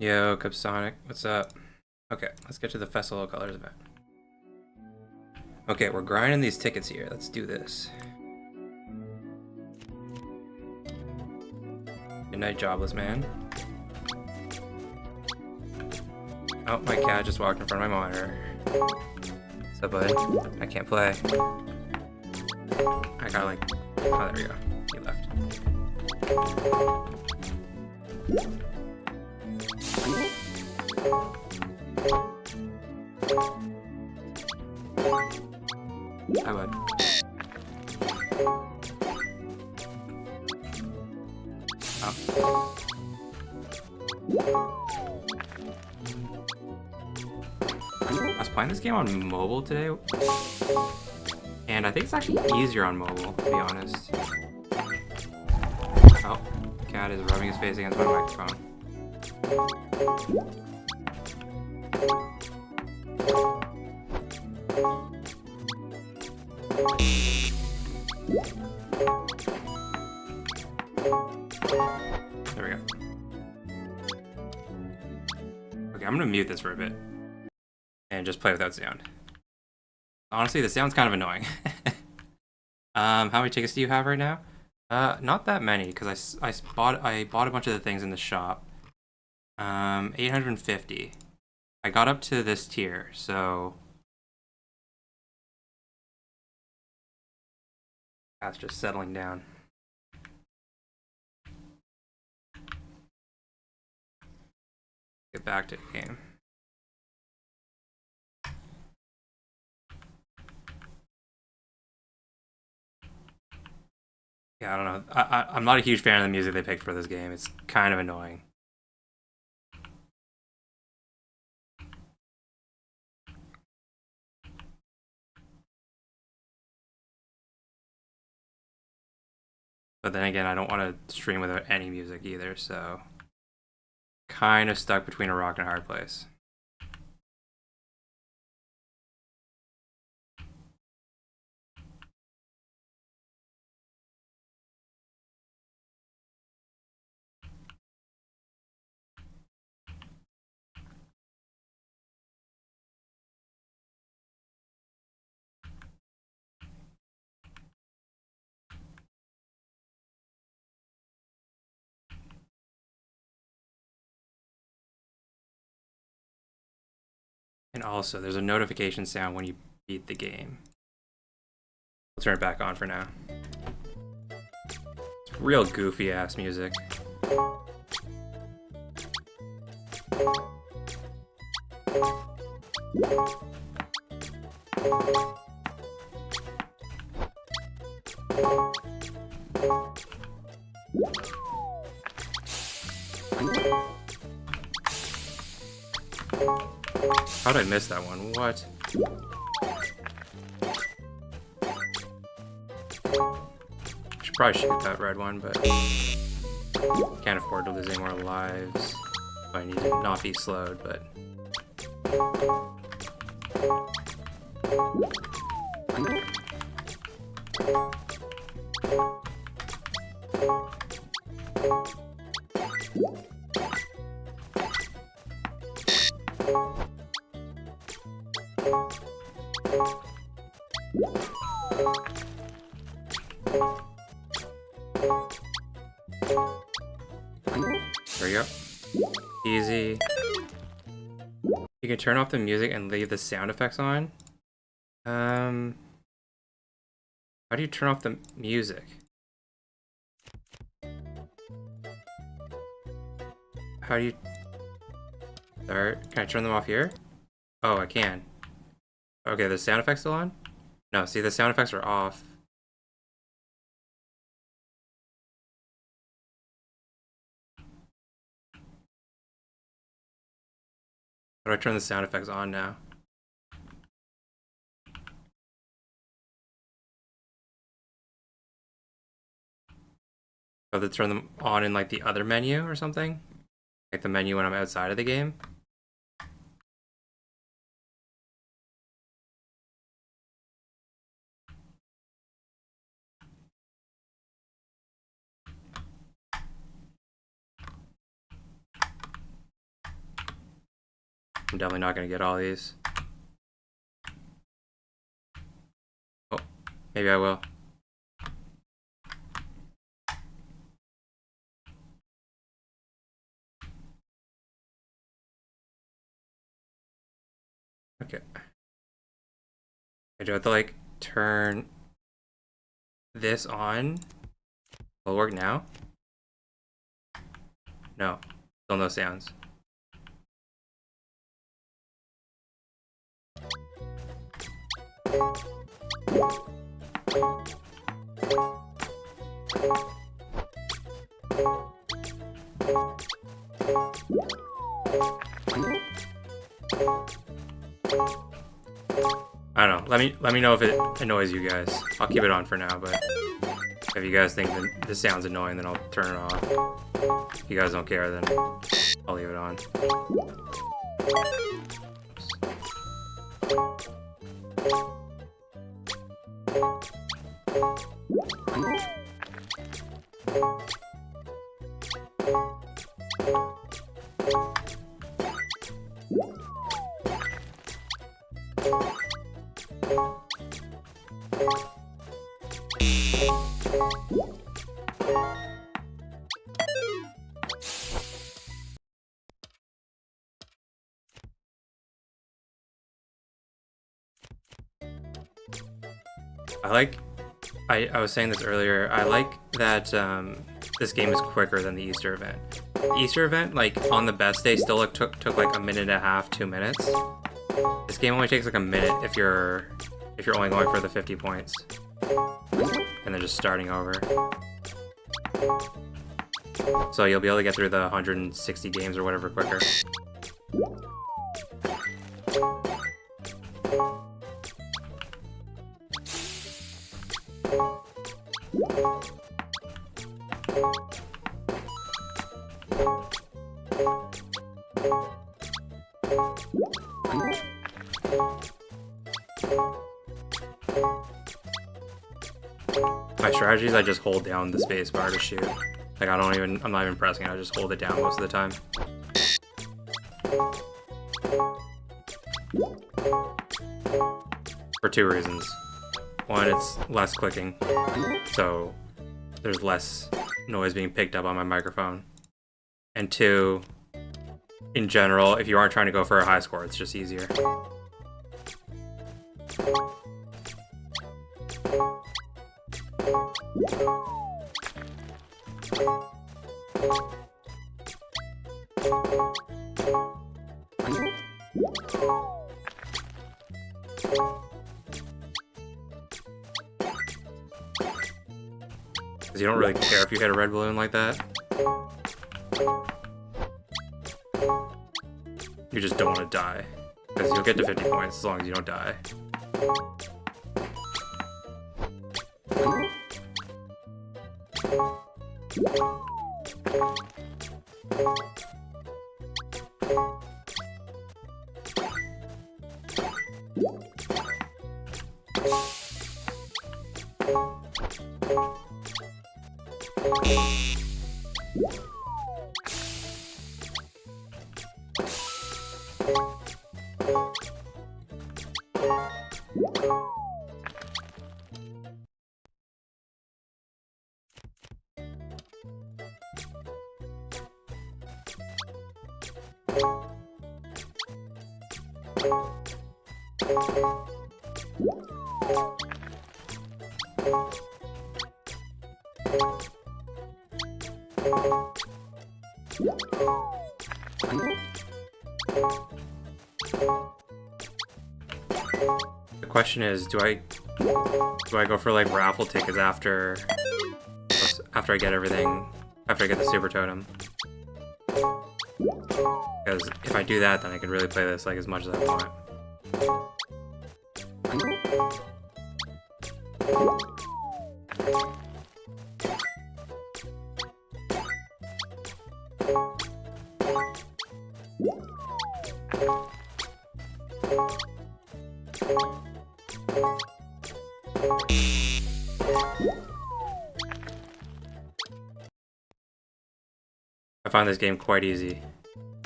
Yo, Cubsonic, what's up? Okay, let's get to the Festival of Colors event. Okay, we're grinding these tickets here. Let's do this. Good night, jobless man. Oh, my cat just walked in front of my monitor. What's up, bud? I can't play. I gotta like... Oh, there we go. He left. Hi, bud. Oh. I was playing this game on mobile today, and I think it's actually easier on mobile, to be honest. Oh, cat is rubbing his face against my microphone. There we go. Okay, I'm gonna mute this for a bit and just play without sound. Honestly, the sound's kind of annoying. How many tickets do you have right now? Not that many, because I bought a bunch of the things in the shop. 850. I got up to this tier, so that's just settling down. Get back to the game. Yeah, I don't know. I'm not a huge fan of the music they picked for this game. It's kind of annoying. But then again, I don't want to stream without any music either, so kind of stuck between a rock and a hard place. And also, there's a notification sound when you beat the game. I'll turn it back on for now. It's real goofy ass music. How did I miss that one? What? Should probably shoot that red one, but can't afford to lose any more lives. I need to not be slowed, but there you go. Easy. You can turn off the music and leave the sound effects on. How do you turn off the music? How do you start? Can I turn them off here? Oh, I can. Okay, the sound effects still on? No, see, the sound effects are off. How do I turn the sound effects on now? Do I have to turn them on in like the other menu or something? Like the menu when I'm outside of the game? I'm definitely not gonna get all these. Oh, maybe I will. Okay. I do have to like turn this on. Will it work now? No, still no sounds. I don't know. Let me know if it annoys you guys. I'll keep it on for now, but if you guys think that this sounds annoying, then I'll turn it off. If you guys don't care, then I'll leave it on. I was saying this earlier, I like that this game is quicker than the Easter event. The Easter event, like, on the best day, still took like a minute and a half, 2 minutes. This game only takes like a minute if you're only going for the 50 points. And then just starting over. So you'll be able to get through the 160 games or whatever quicker. My strategy is I just hold down the space bar to shoot. Like I'm not even pressing it, I just hold it down most of the time. For two reasons. One, it's less clicking, so there's less noise being picked up on my microphone. And two, in general, if you aren't trying to go for a high score, it's just easier. Because you don't really care if you hit a red balloon like that. You just don't want to die. Because you'll get to 50 points as long as you don't die. The question is, do I go for like raffle tickets after I get everything, after I get the super totem? Because if I do that, then I can really play this like as much as I want. I find this game quite easy.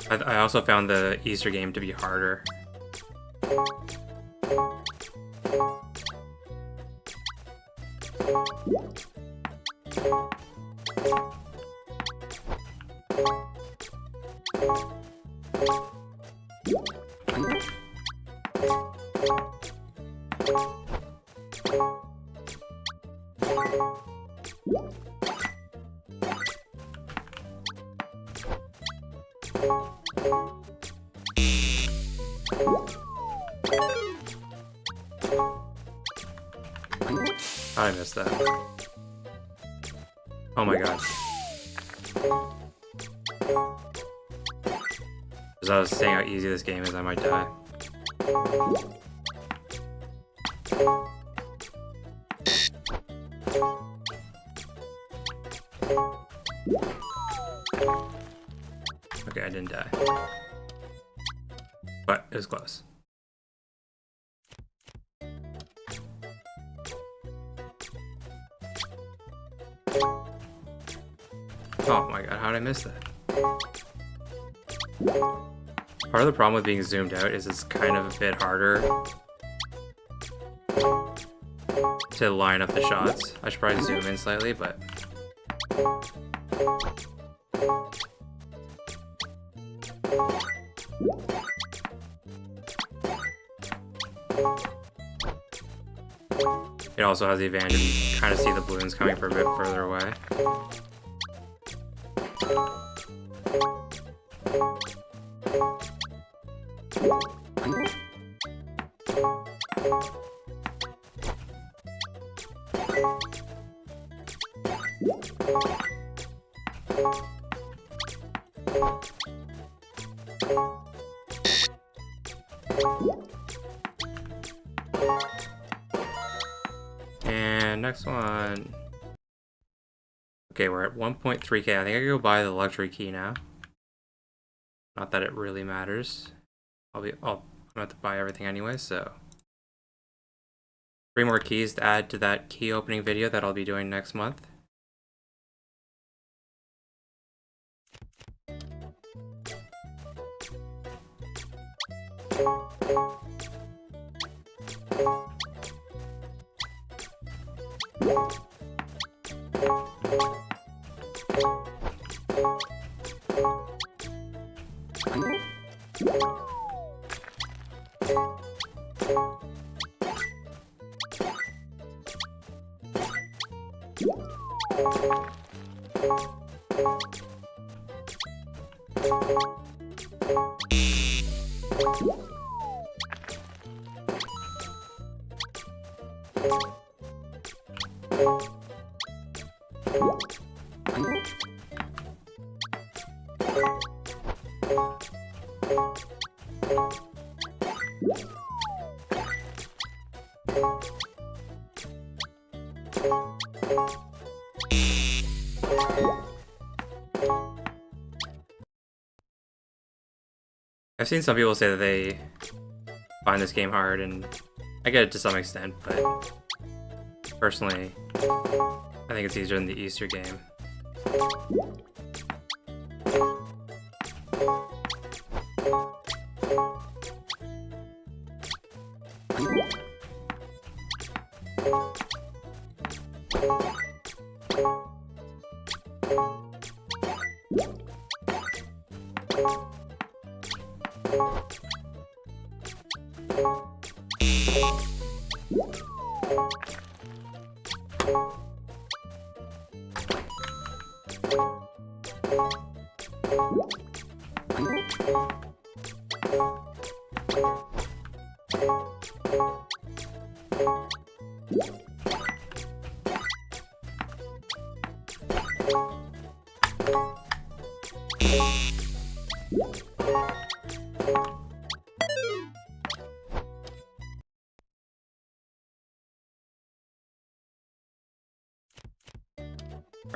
I also found the Easter game to be harder. I missed that. Oh my god. As I was saying how easy this game is, I might die. Okay, I didn't die. But it was close. Oh my god, how did I miss that? Part of the problem with being zoomed out is it's kind of a bit harder to line up the shots. I should probably zoom in slightly, but... It also has the advantage of you kind of see the balloons coming from a bit further away. And next one. Okay, we're at 1.3k. I think I can go buy the luxury key now. Not that it really matters. I'm gonna have to buy everything anyway, so 3 more keys to add to that key opening video that I'll be doing next month. I've seen some people say that they find this game hard, and I get it to some extent, but personally, I think it's easier than the Easter game.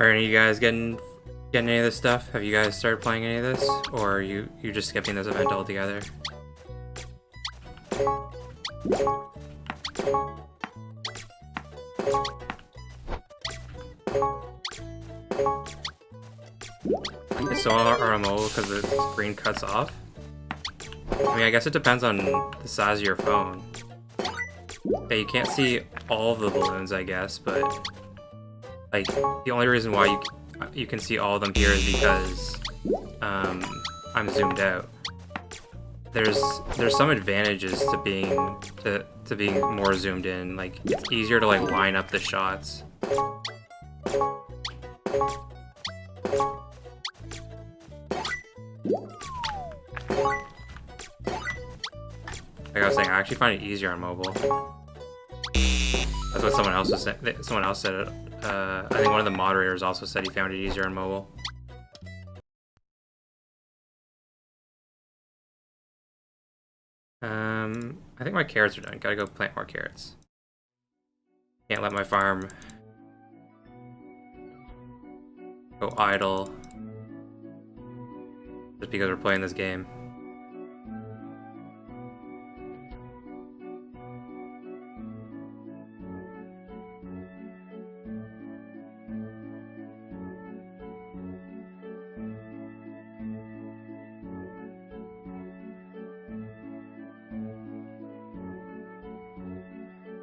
Are any of you guys getting any of this stuff? Have you guys started playing any of this? Or are you just skipping this event altogether? so hard on mobile because the screen cuts off. I mean, I guess it depends on the size of your phone. Yeah, you can't see all of the balloons, I guess, but like the only reason why you can see all of them here is because I'm zoomed out. There's some advantages to being more zoomed in. Like it's easier to like line up the shots. Like I was saying, I actually find it easier on mobile. That's what someone else was saying. Someone else said it. I think one of the moderators also said he found it easier on mobile. I think my carrots are done. Gotta go plant more carrots. Can't let my farm go idle just because we're playing this game.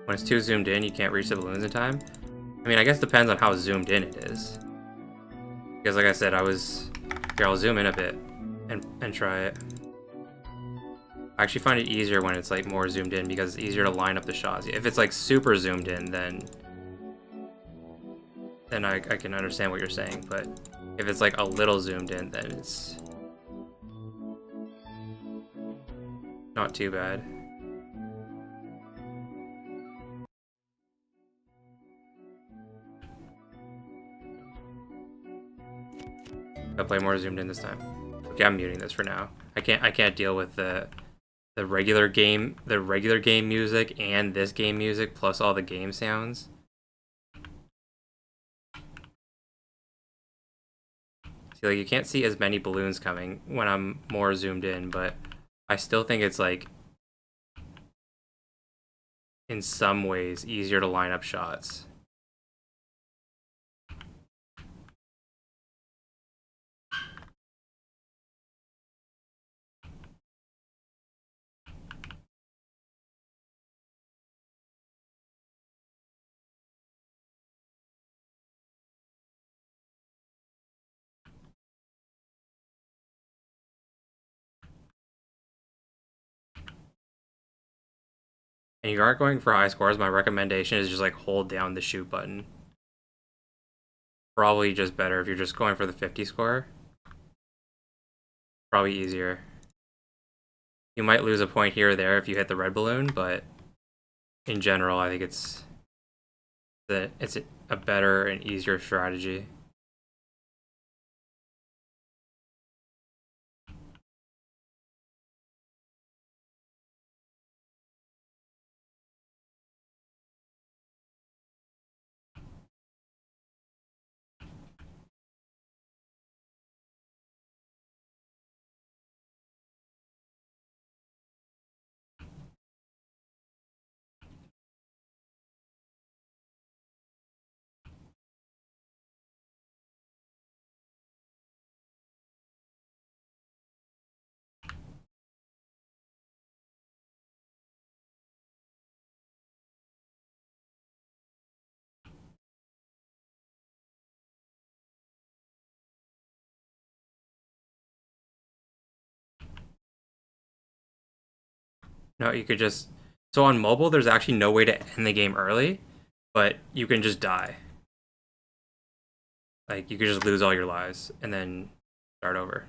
When it's too zoomed in, you can't reach the balloons in time. I mean, I guess it depends on how zoomed in it is. Because like I said, here, I'll zoom in a bit and try it. I actually find it easier when it's like more zoomed in because it's easier to line up the shots. If it's like super zoomed in, then I can understand what you're saying. But if it's like a little zoomed in, then it's not too bad. I'll play more zoomed in this time. Okay, I'm muting this for now. I can't deal with the regular game music and this game music plus all the game sounds. See, like you can't see as many balloons coming when I'm more zoomed in, but I still think it's like in some ways easier to line up shots. And you aren't going for high scores, my recommendation is just like hold down the shoot button. Probably just better if you're just going for the 50 score. Probably easier. You might lose a point here or there if you hit the red balloon, but in general, I think it's a better and easier strategy. No, you could just... So on mobile, there's actually no way to end the game early, but you can just die. Like, you could just lose all your lives and then start over.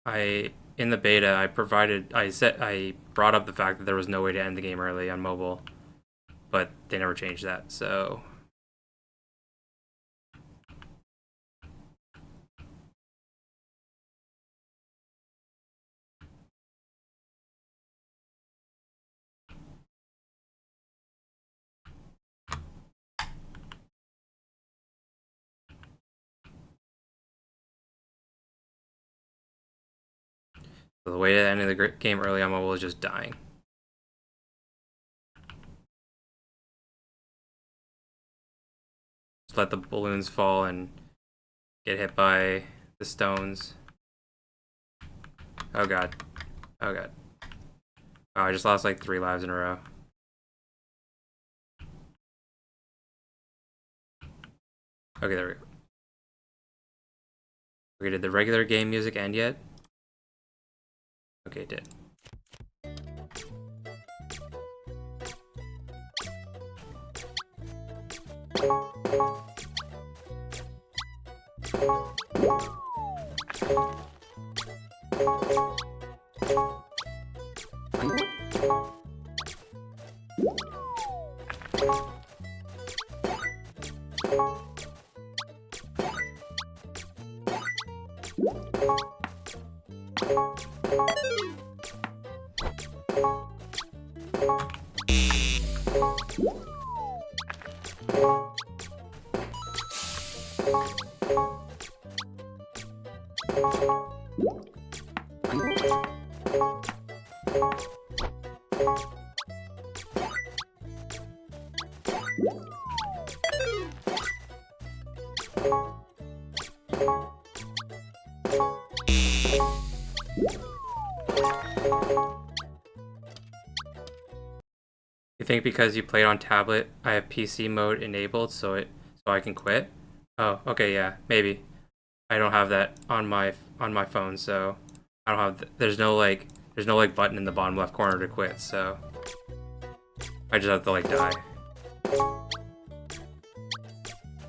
In the beta, I brought up the fact that there was no way to end the game early on mobile, but they never changed that, so... So the way to end the game early on mobile is just dying. let the balloons fall and get hit by the stones. Oh god. Oh god. Oh, I just lost like 3 lives in a row. Okay, there we go. Okay, did the regular game music end yet? Okay, it did. You think because you played on tablet, I have PC mode enabled so I can quit? Oh, okay, yeah, maybe. I don't have that on my phone, so I don't have there's no like button in the bottom left corner to quit, so I just have to like die.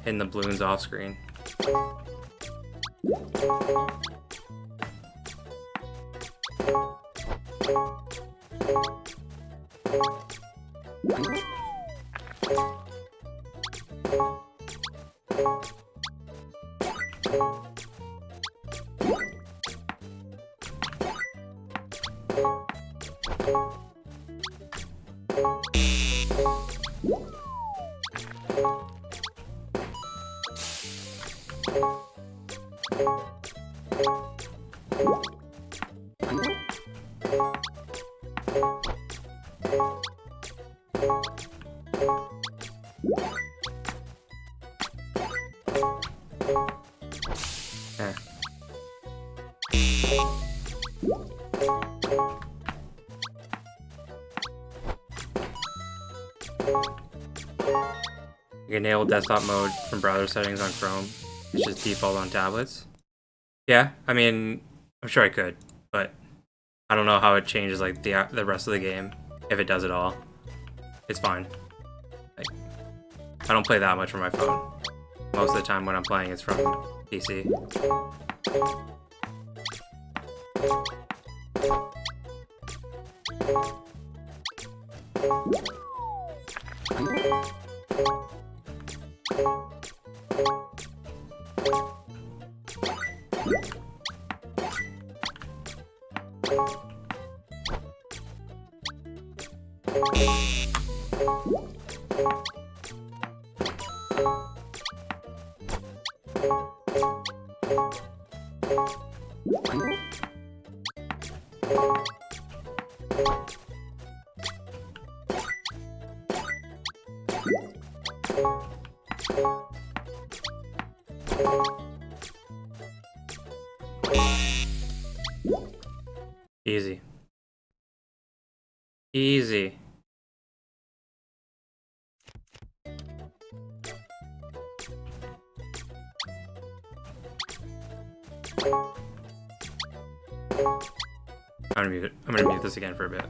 Hitting the balloons off screen. You can enable desktop mode from browser settings on Chrome. It's just default on tablets. Yeah, I mean, I'm sure I could, but I don't know how it changes like the rest of the game, if it does at all. It's fine. Like, I don't play that much from my phone. Most of the time when I'm playing, it's from PC. Easy. Easy. I'm gonna mute it. I'm gonna mute this again for a bit.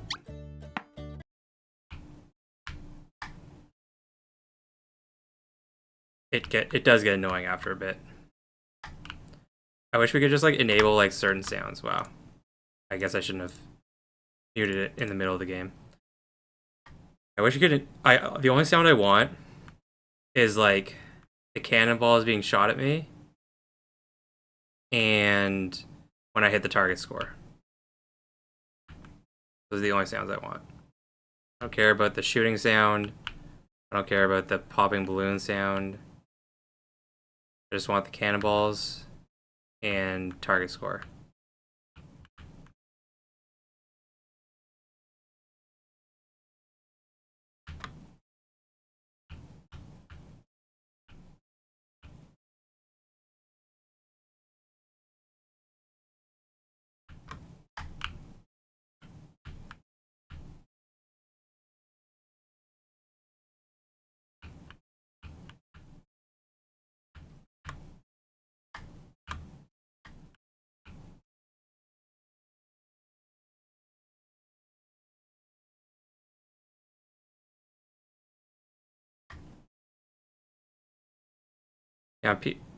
It does get annoying after a bit. I wish we could just like enable like certain sounds. Wow. I guess I shouldn't have muted it in the middle of the game. I wish you could. The only sound I want is like the cannonball is being shot at me, and when I hit the target score. Those are the only sounds I want. I don't care about the shooting sound. I don't care about the popping balloon sound. I just want the cannonballs and target score.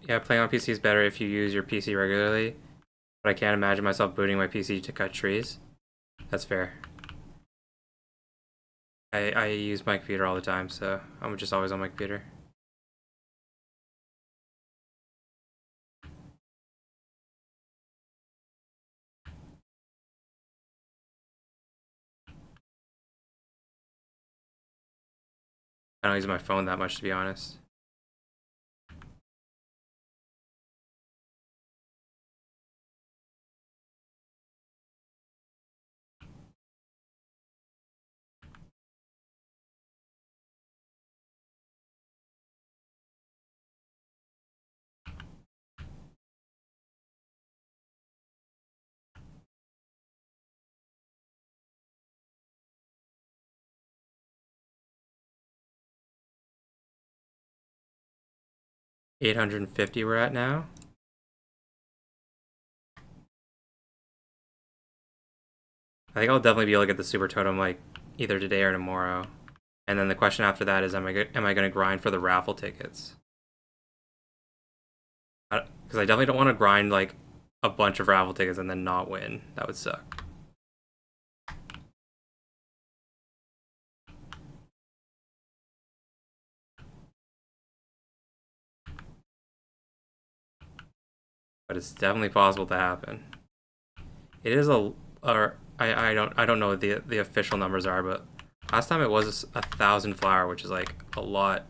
Yeah, playing on PC is better if you use your PC regularly, but I can't imagine myself booting my PC to cut trees. That's fair. I use my computer all the time, so I'm just always on my computer. I don't use my phone that much, to be honest. $850 we're at now. I think I'll definitely be able to get the super totem like either today or tomorrow. And then the question after that is, am I going to grind for the raffle tickets? Because I definitely don't want to grind like a bunch of raffle tickets and then not win. That would suck. But it's definitely possible to happen. It is I don't know what the official numbers are, but last time it was 1,000 flower, which is like a lot.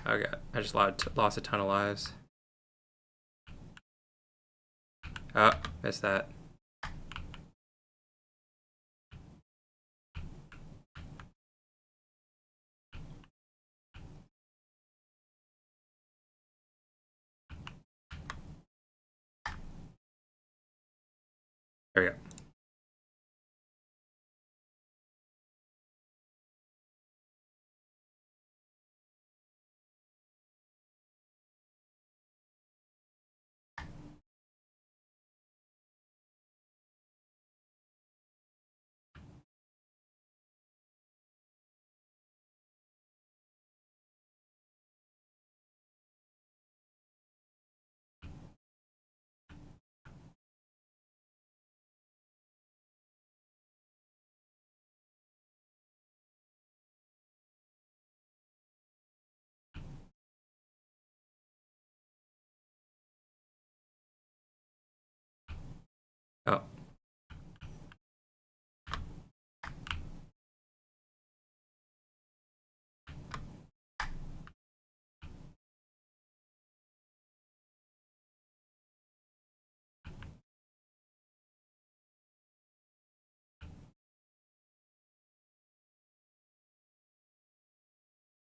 Okay, I just lost a ton of lives. Oh, missed that. There we go. Oh.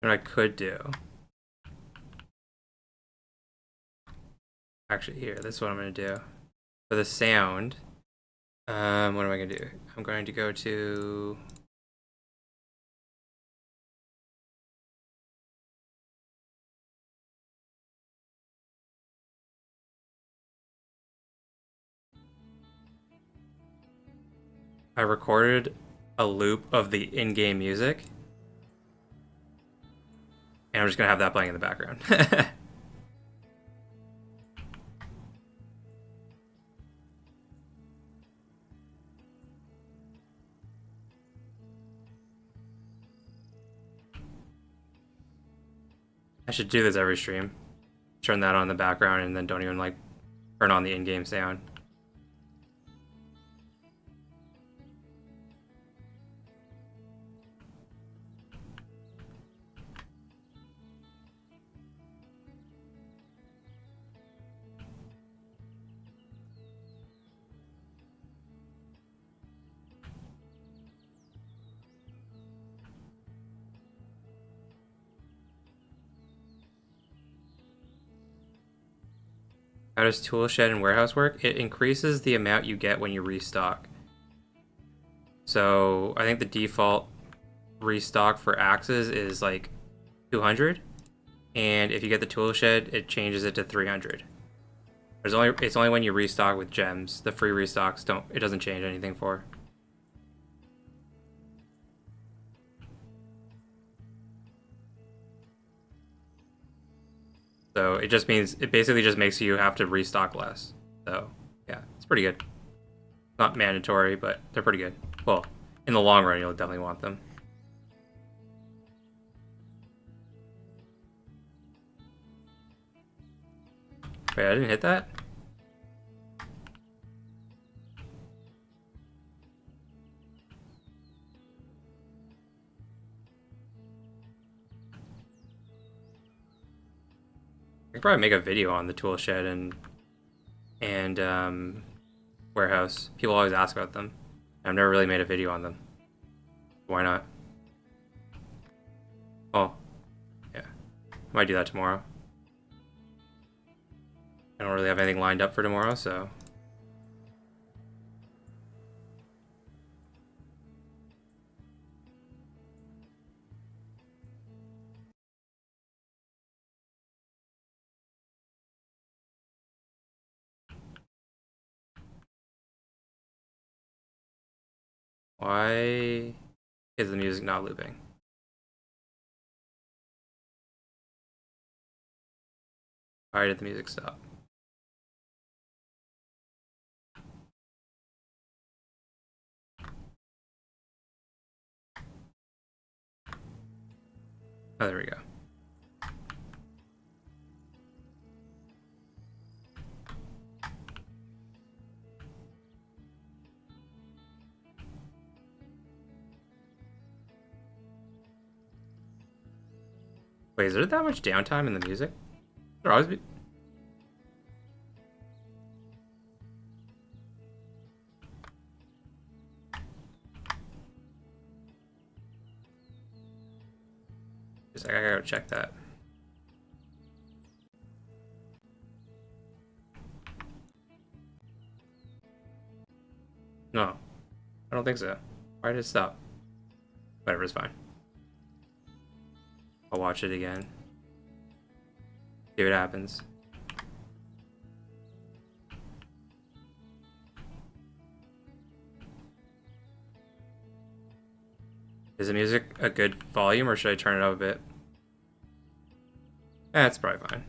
What I could do. Actually, here, this is what I'm going to do. For the sound, what am I going to do? I'm going to go to... I recorded a loop of the in-game music, and I'm just going to have that playing in the background. I should do this every stream. Turn that on in the background and then don't even like turn on the in-game sound. How does tool shed and warehouse work? It increases the amount you get when you restock. So I think the default restock for axes is like 200, and if you get the tool shed, it changes it to 300. It's only when you restock with gems. The free restocks it doesn't change anything for. So it just means, it basically just makes you have to restock less. So yeah, it's pretty good. Not mandatory, but they're pretty good. Well, in the long run, you'll definitely want them. Wait, I didn't hit that? I could probably make a video on the tool shed and warehouse. People always ask about them. I've never really made a video on them. Why not? Oh, yeah. I might do that tomorrow. I don't really have anything lined up for tomorrow, so... Why is the music not looping? Why did the music stop? Oh, there we go. Wait, is there that much downtime in the music? There always be... Just, I gotta go check that. No, I don't think so. Why did it stop? Whatever, it's fine. I'll watch it again. See what happens. Is the music a good volume, or should I turn it up a bit? It's probably fine.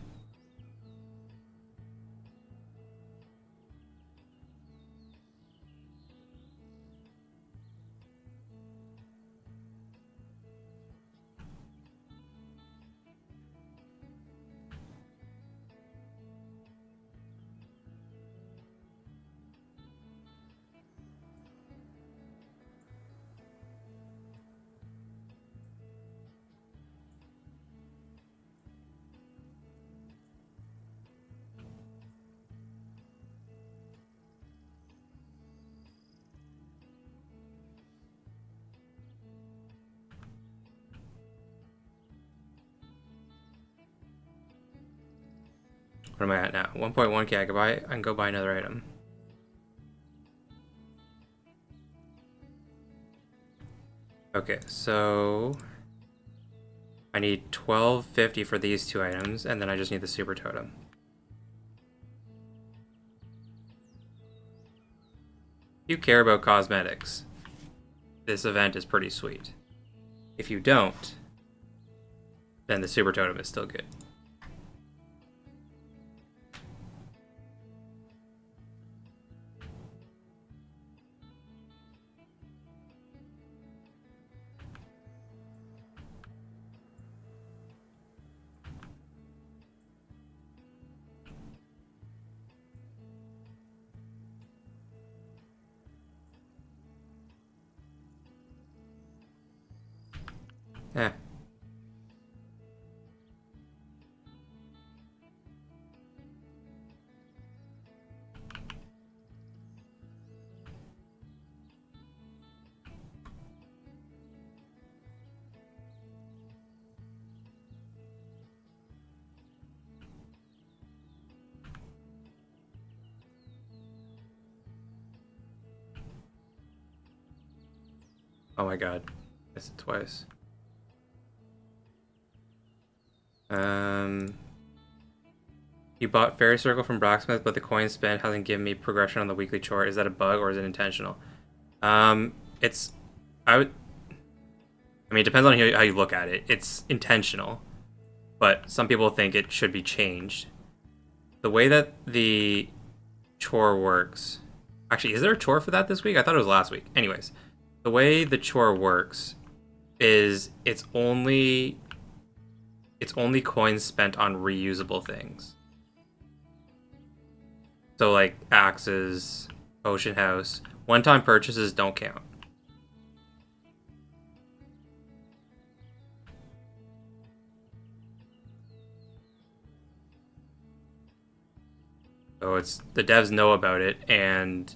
What am I at now? 1.1k. I can go buy another item. Okay, so I need 1250 for these two items, and then I just need the super totem. If you care about cosmetics, this event is pretty sweet. If you don't, then the super totem is still good. Eh. Oh my god. Missed it twice. You bought Fairy Circle from Blacksmith, but the coin spent hasn't given me progression on the weekly chore. Is that a bug or is it intentional? It's... I mean, it depends on how you look at it. It's intentional. but some people think it should be changed. The way that the chore works. Actually, is there a chore for that this week? I thought it was last week. Anyways, the way the chore works is it's only coins spent on reusable things. So like axes, potion house, one-time purchases don't count. So it's the devs know about it, and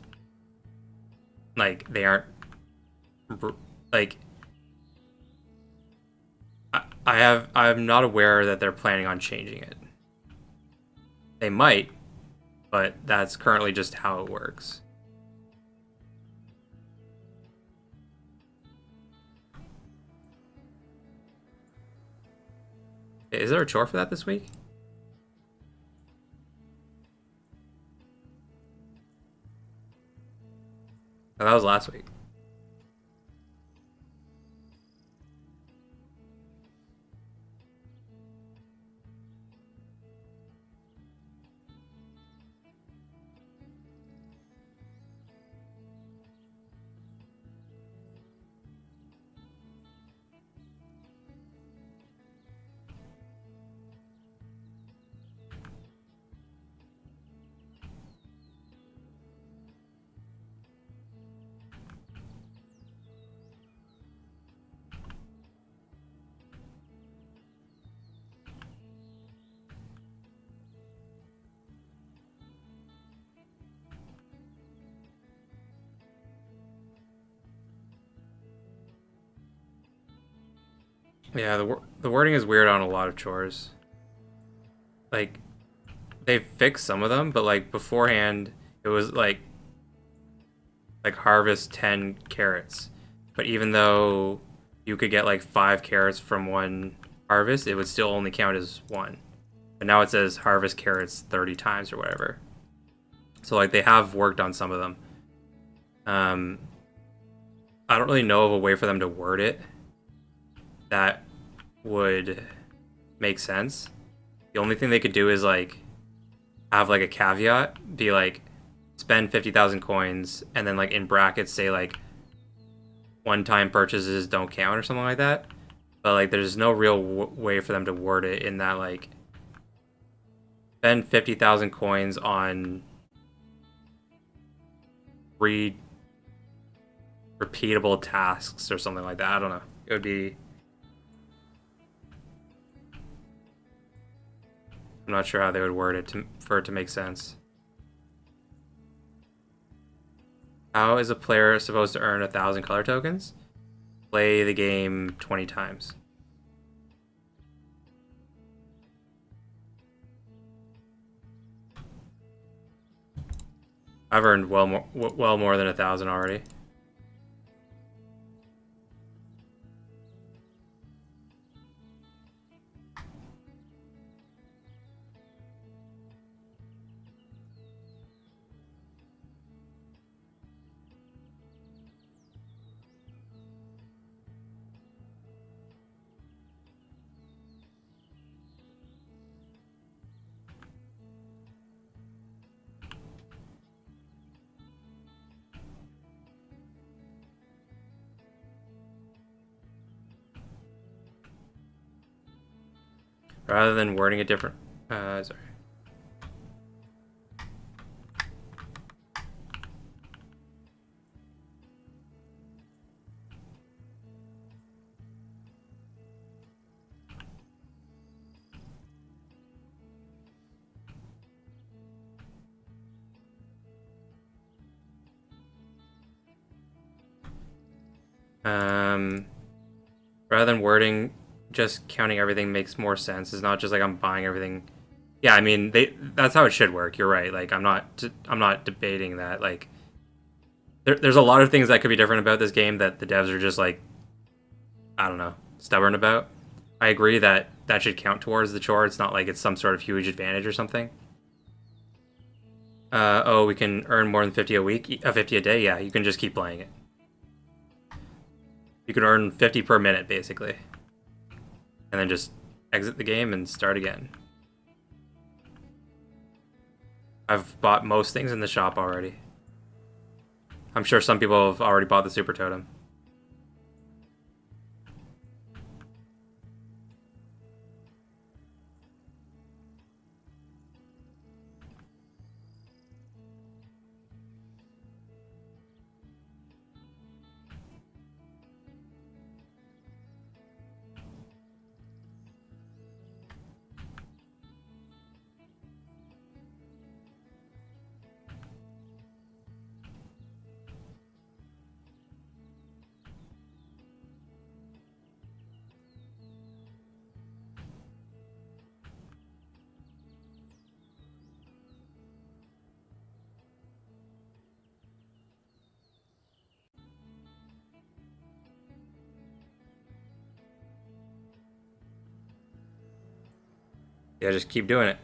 like they aren't like I'm not aware that they're planning on changing it. They might, but that's currently just how it works. Is there a chore for that this week? Oh, that was last week. Yeah, the wording is weird on a lot of chores. Like, they've fixed some of them, but like beforehand, it was like harvest 10 carrots. But even though you could get like 5 carrots from one harvest, it would still only count as one. But now it says harvest carrots 30 times or whatever. So like they have worked on some of them. I don't really know of a way for them to word it that would make sense. The only thing they could do is like have like a caveat, be like spend 50,000 coins, and then like in brackets say like one-time purchases don't count or something like that. But like there's no real way for them to word it in that like spend 50,000 coins on repeatable tasks or something like that. I don't know. It would be. I'm not sure how they would word it for it to make sense. How is a player supposed to earn 1,000 color tokens? Play the game 20 times. I've earned well more than 1,000 already. Rather than wording it different. Sorry. Rather than wording, just counting everything makes more sense. It's not just like I'm buying everything. Yeah, I mean, that's how it should work. You're right. Like I'm not debating that. Like there's a lot of things that could be different about this game that the devs are just like, I don't know, stubborn about. I agree that that should count towards the chore. It's not like it's some sort of huge advantage or something. Oh, we can earn more than 50 a week, 50 a day. Yeah, you can just keep playing it. You can earn 50 per minute, basically. And then just exit the game and start again. I've bought most things in the shop already. I'm sure some people have already bought the super totem. Yeah, just keep doing it.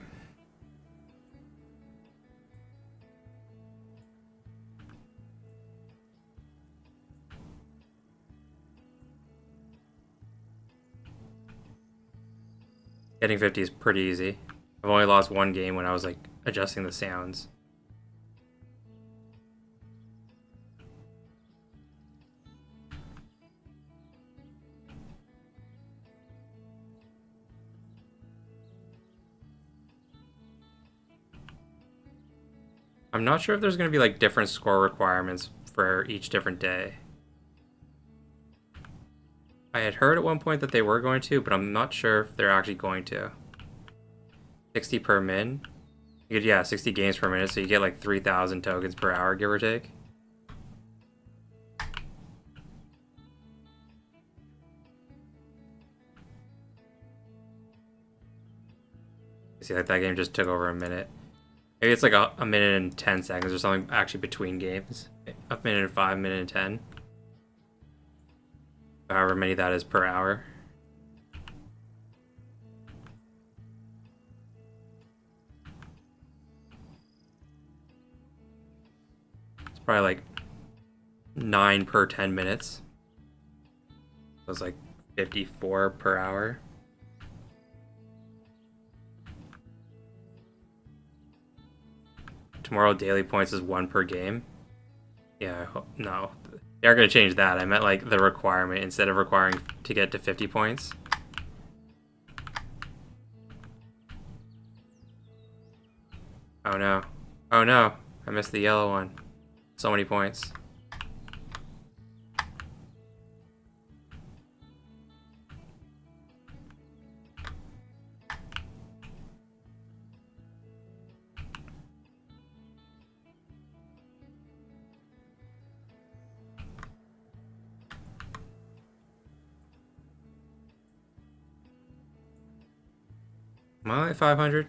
Getting 50 is pretty easy. I've only lost one game when I was like adjusting the sounds. I'm not sure if there's going to be like different score requirements for each different day. I had heard at one point that they were going to, but I'm not sure if they're actually going to. 60 per min? You get, yeah, 60 games per minute, so you get like 3,000 tokens per hour, give or take. See, like that game just took over a minute. Maybe it's like a minute and 10 seconds or something actually between games. A minute and 5, minute and 10. However many that is per hour. It's probably like 9 per 10 minutes. So it's like 54 per hour. Tomorrow daily points is 1 per game. Yeah, no. They aren't going to change that. I meant like the requirement instead of requiring to get to 50 points. Oh no. Oh no. I missed the yellow one. So many points. Am I at 500?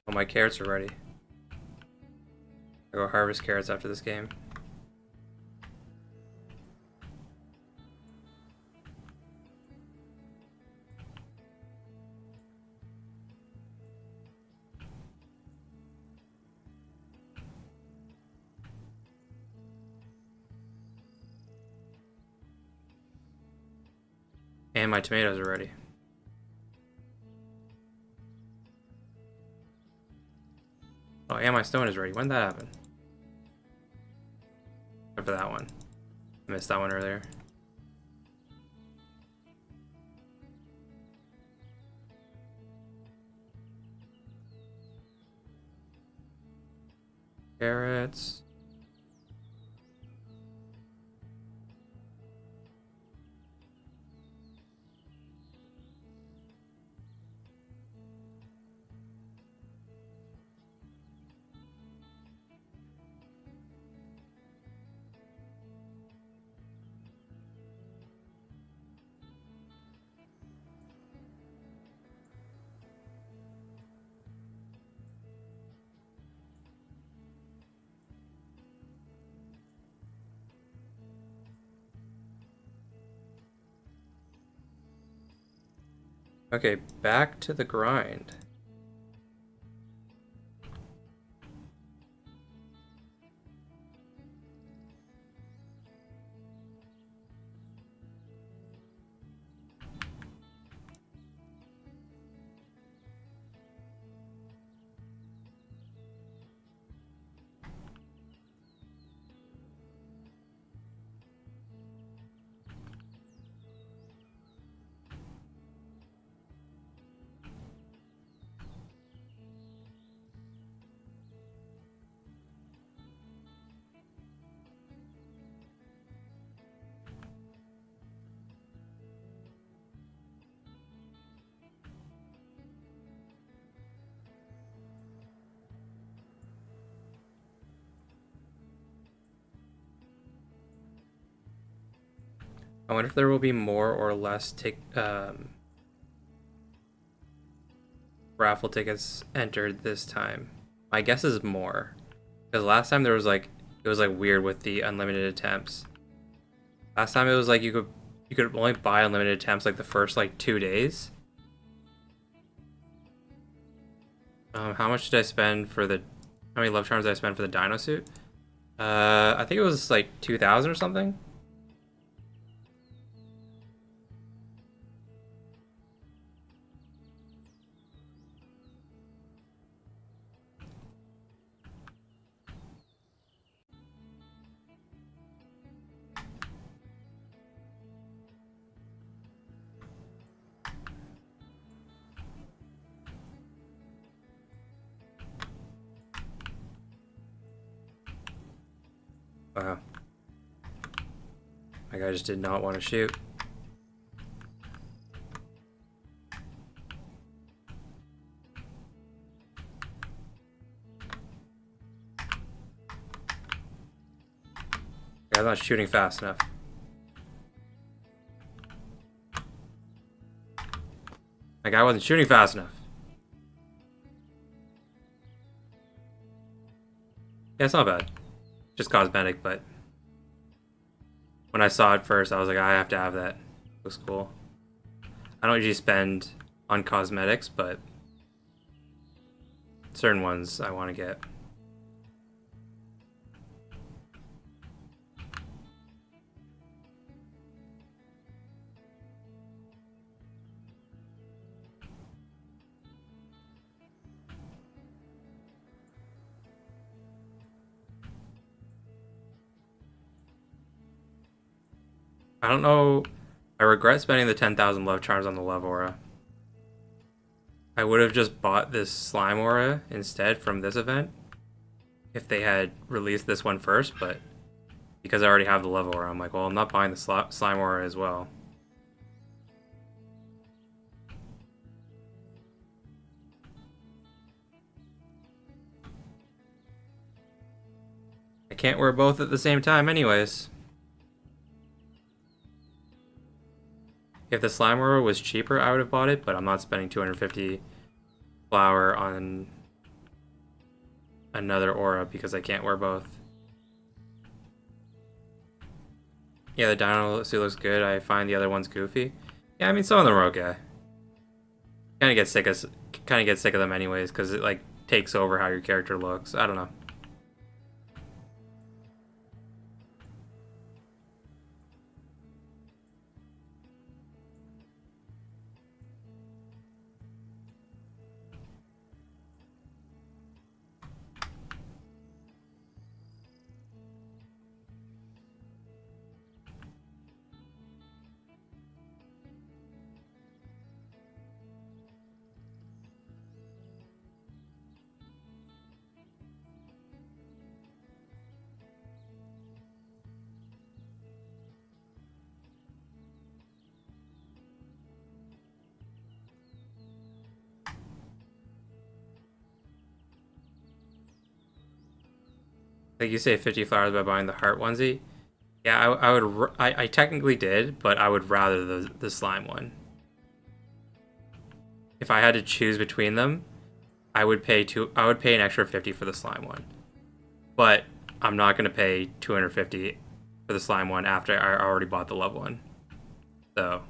Oh, my carrots are ready. I'll go harvest carrots after this game. And my tomatoes are ready. Oh, and my stone is ready. When did that happen? Except for that one. I missed that one earlier. Carrots. Okay, back to the grind. I wonder if there will be more or less raffle tickets entered this time. My guess is more, because last time there was like it was like weird with the unlimited attempts. Last time it was like you could only buy unlimited attempts like the first like 2 days. How much did I spend for the? How many love charms did I spend for the dino suit? I think it was like 2,000 or something. Wow. My guy just did not want to shoot. I'm not shooting fast enough. My guy wasn't shooting fast enough. Yeah, it's not bad. Just cosmetic, but when I saw it first, I was like, I have to have that. It looks cool. I don't usually spend on cosmetics, but certain ones I want to get. I don't know. I regret spending the 10,000 love charms on the love aura. I would have just bought this slime aura instead from this event if they had released this one first, but because I already have the love aura, I'm like, well, I'm not buying the slime aura as well. I can't wear both at the same time anyways. If the slime aura was cheaper, I would have bought it, but I'm not spending 250 flower on another aura because I can't wear both. Yeah, the dino suit looks good. I find the other one's goofy. Yeah, I mean some of them are okay. Kind of get sick of them anyways because it like takes over how your character looks. I don't know. Like you say 50 flowers by buying the heart onesie. Yeah, I technically did, but I would rather the slime one. If I had to choose between them, I would pay an extra 50 for the slime one. But I'm not going to pay 250 for the slime one after I already bought the love one. So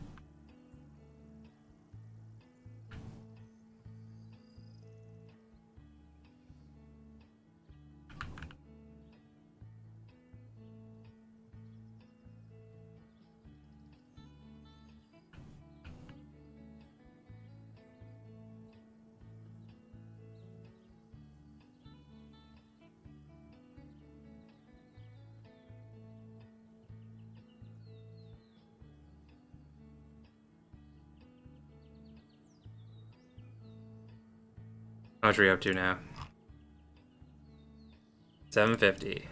How much are we up to now? 750.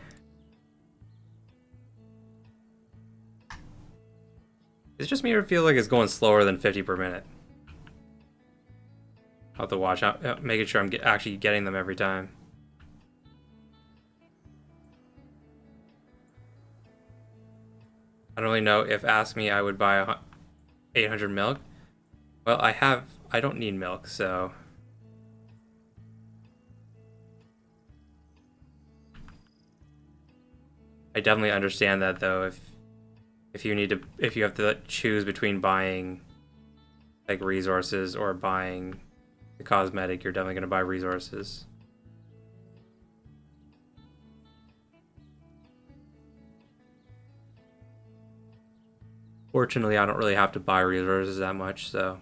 It's just me or feel like it's going slower than 50 per minute. I'll have to watch out, making sure I'm actually getting them every time. I don't really know if asked me I would buy 800 milk. Well, I don't need milk, so. I definitely understand that though, if you have to choose between buying like resources or buying the cosmetic, you're definitely gonna buy resources. Fortunately, I don't really have to buy resources that much, so.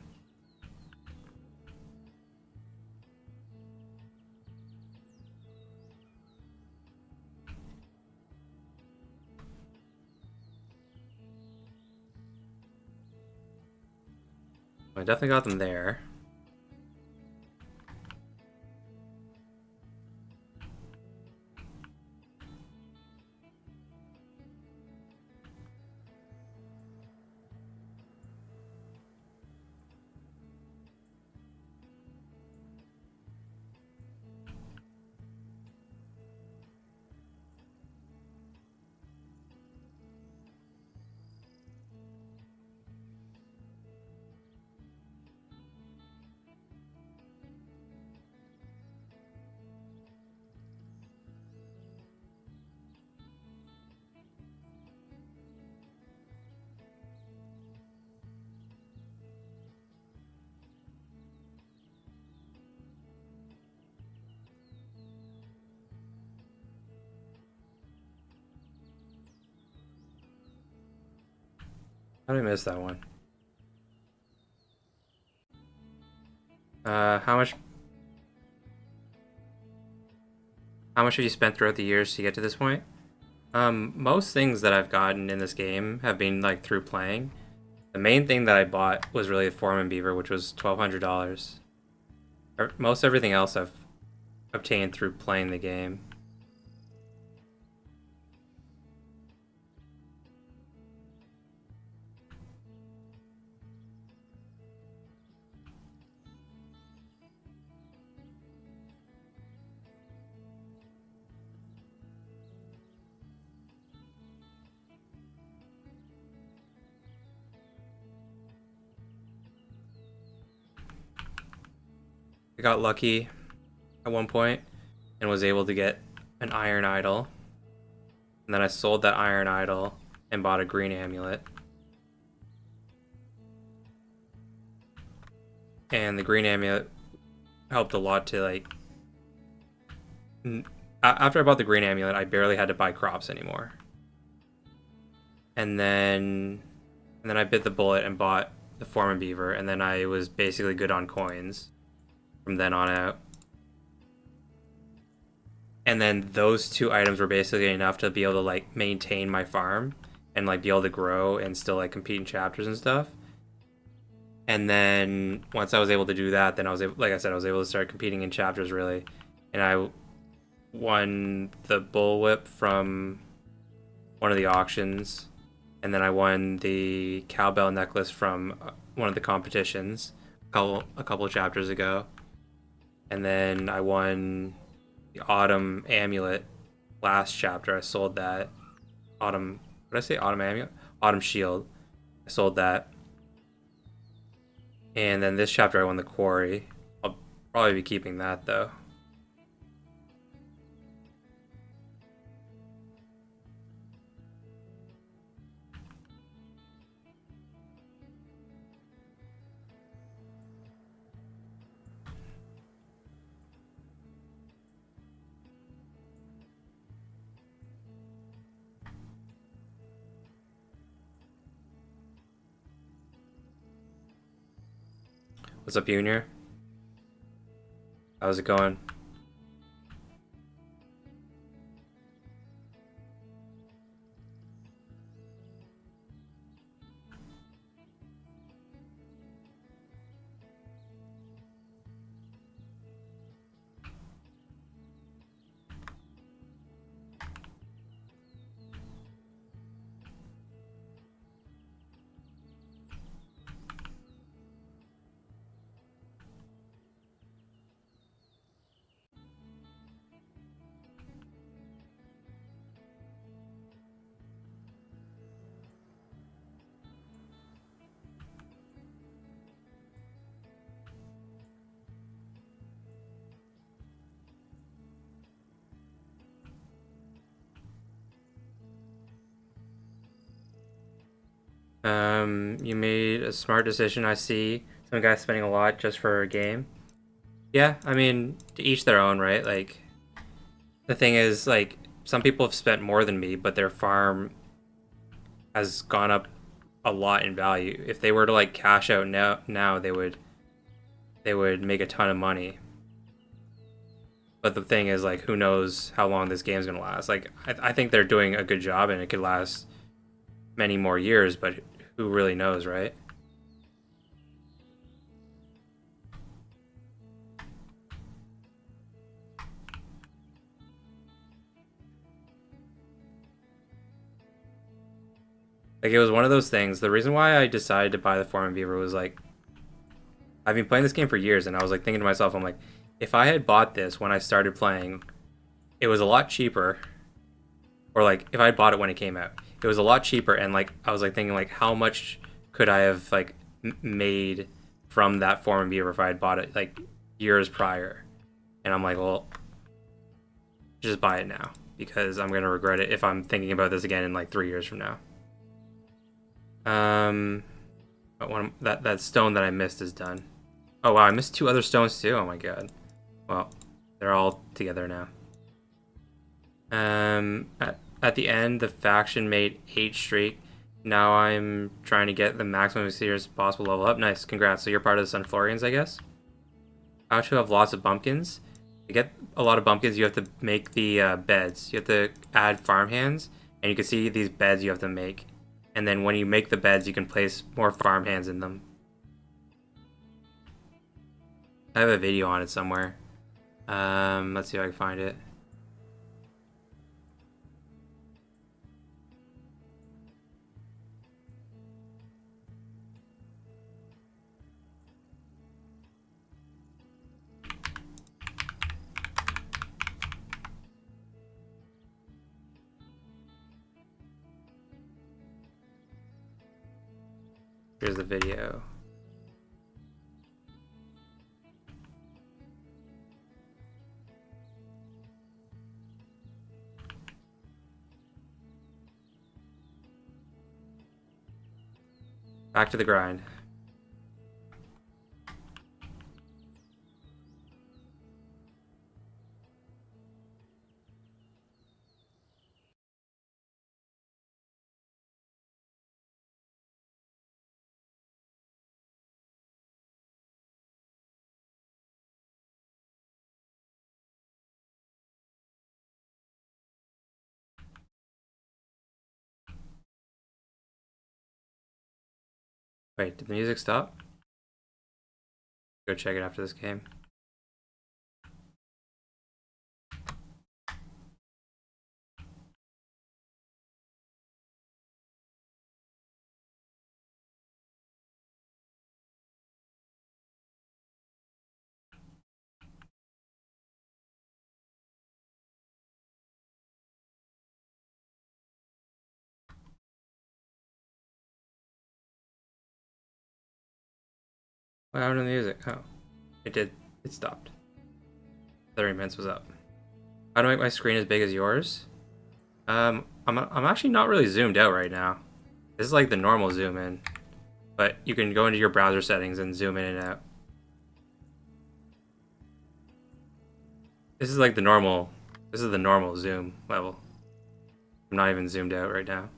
I definitely got them there. How did I miss that one? How much? How much have you spent throughout the years to get to this point? Most things that I've gotten in this game have been like through playing. The main thing that I bought was really a Foreman Beaver, which was $1,200. Most everything else I've obtained through playing the game. I got lucky at one point and was able to get an iron idol. And then I sold that iron idol and bought a green amulet. And the green amulet helped a lot to like. After I bought the green amulet, I barely had to buy crops anymore. And then I bit the bullet and bought the Foreman Beaver, and then I was basically good on coins from then on out. And then those two items were basically enough to be able to like maintain my farm and like be able to grow and still like compete in chapters and stuff. And then once I was able to do that, then I was able, like I said, I was able to start competing in chapters really, and I won the bullwhip from one of the auctions, and then I won the cowbell necklace from one of the competitions a couple of chapters ago, and then I won the autumn amulet last chapter. I sold that autumn. What did I say? Autumn amulet, autumn shield. I sold that, and then this chapter I won the quarry. I'll probably be keeping that though. What's up, Junior? How's it going? You made a smart decision, I see. Some guy spending a lot just for a game. Yeah, I mean, to each their own, right? Like, the thing is, like, some people have spent more than me, but their farm has gone up a lot in value. If they were to like cash out now they would make a ton of money. But the thing is, like, who knows how long this game's gonna last? Like, I think they're doing a good job, and it could last many more years. But who really knows, right? Like, it was one of those things. The reason why I decided to buy the Foreman Beaver was like, I've been playing this game for years, and I was like thinking to myself, I'm like, if I had bought this when I started playing, it was a lot cheaper. Or like, if I had bought it when it came out, it was a lot cheaper. And like, I was like thinking, like, how much could I have like made from that Foreman Beaver if I had bought it like years prior? And I'm like, well, just buy it now because I'm gonna regret it if I'm thinking about this again in like 3 years from now. But that stone that I missed is done. Oh wow, I missed two other stones too. Oh my god. Well, they're all together now. At the end, the faction made 8 streak. Now I'm trying to get the maximum serious possible level up. Nice, congrats. So you're part of the Sunflorians, I guess? How to have lots of bumpkins? To get a lot of bumpkins, you have to make the beds. You have to add farmhands, and you can see these beds you have to make. And then when you make the beds, you can place more farmhands in them. I have a video on it somewhere. Let's see if I can find it. Here's the video. Back to the grind. Wait, did the music stop? Go check it after this game. What happened to the music? Oh, it did. It stopped. 30 minutes was up. How to make my screen as big as yours? I'm actually not really zoomed out right now. This is like the normal zoom in, but you can go into your browser settings and zoom in and out. This is like the normal. This is the normal zoom level. I'm not even zoomed out right now.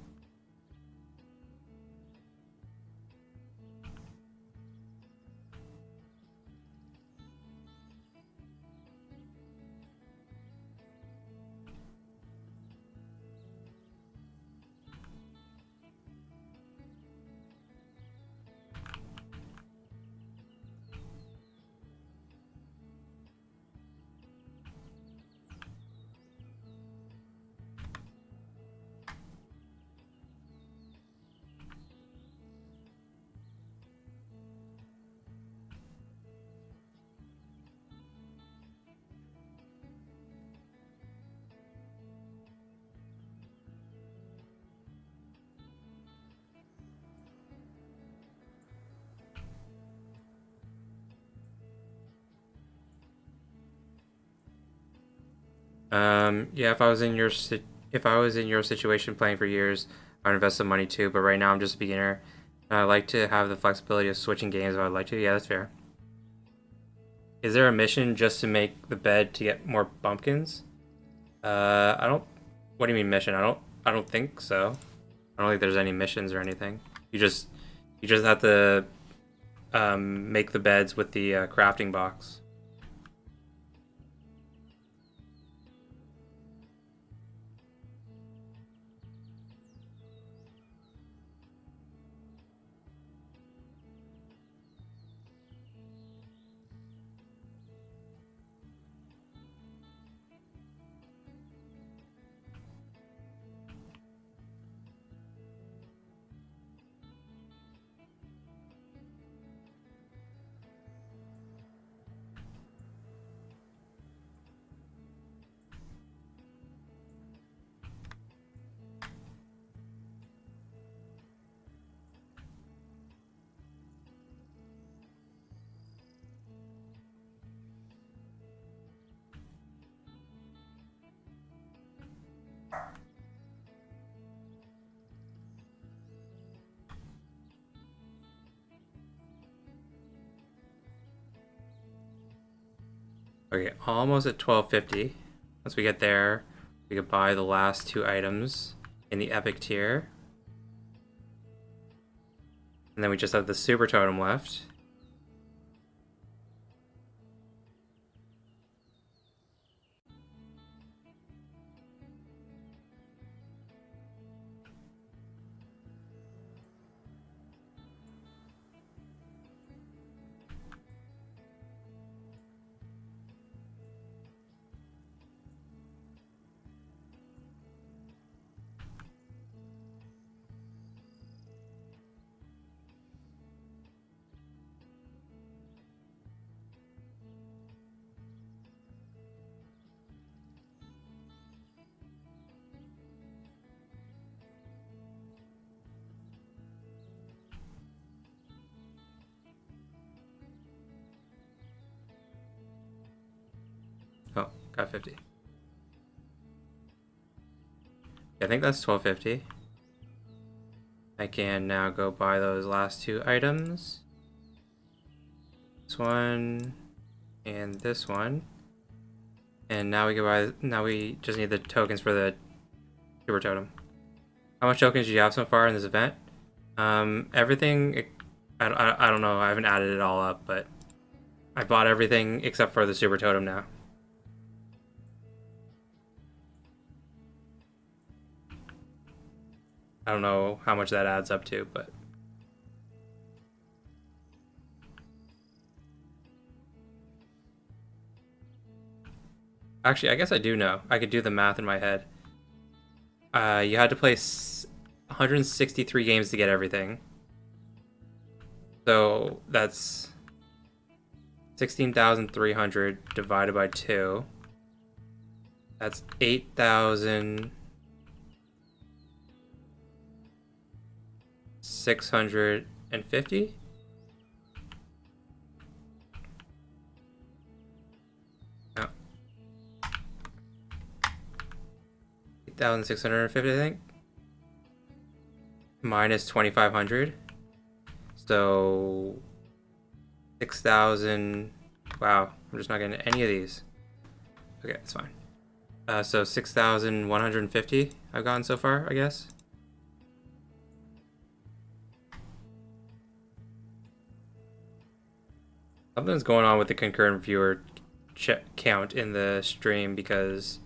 Yeah, if I was in your situation playing for years, I'd invest some money too. But right now, I'm just a beginner, I like to have the flexibility of switching games if I'd like to. Yeah, that's fair. Is there a mission just to make the bed to get more bumpkins? I don't. What do you mean mission? I don't think so. I don't think there's any missions or anything. You just have to make the beds with the crafting box. Okay, almost at 1250. Once we get there, we could buy the last two items in the epic tier. And then we just have the super totem left. Oh, got 50. I think that's 1250. I can now go buy those last two items. This one and this one. And now we can buy. Now we just need the tokens for the super totem. How much tokens do you have so far in this event? Everything. I don't know. I haven't added it all up, but I bought everything except for the super totem now. I don't know how much that adds up to, but actually, I guess I do know. I could do the math in my head. You had to play 163 games to get everything. So that's 16,300 divided by 2. That's 8,650. No. 8,650, I think. Minus 2,500. So 6,000. Wow, I'm just not getting any of these. Okay, that's fine. So 6,150 I've gotten so far, I guess. Something's going on with the concurrent viewer count in the stream because,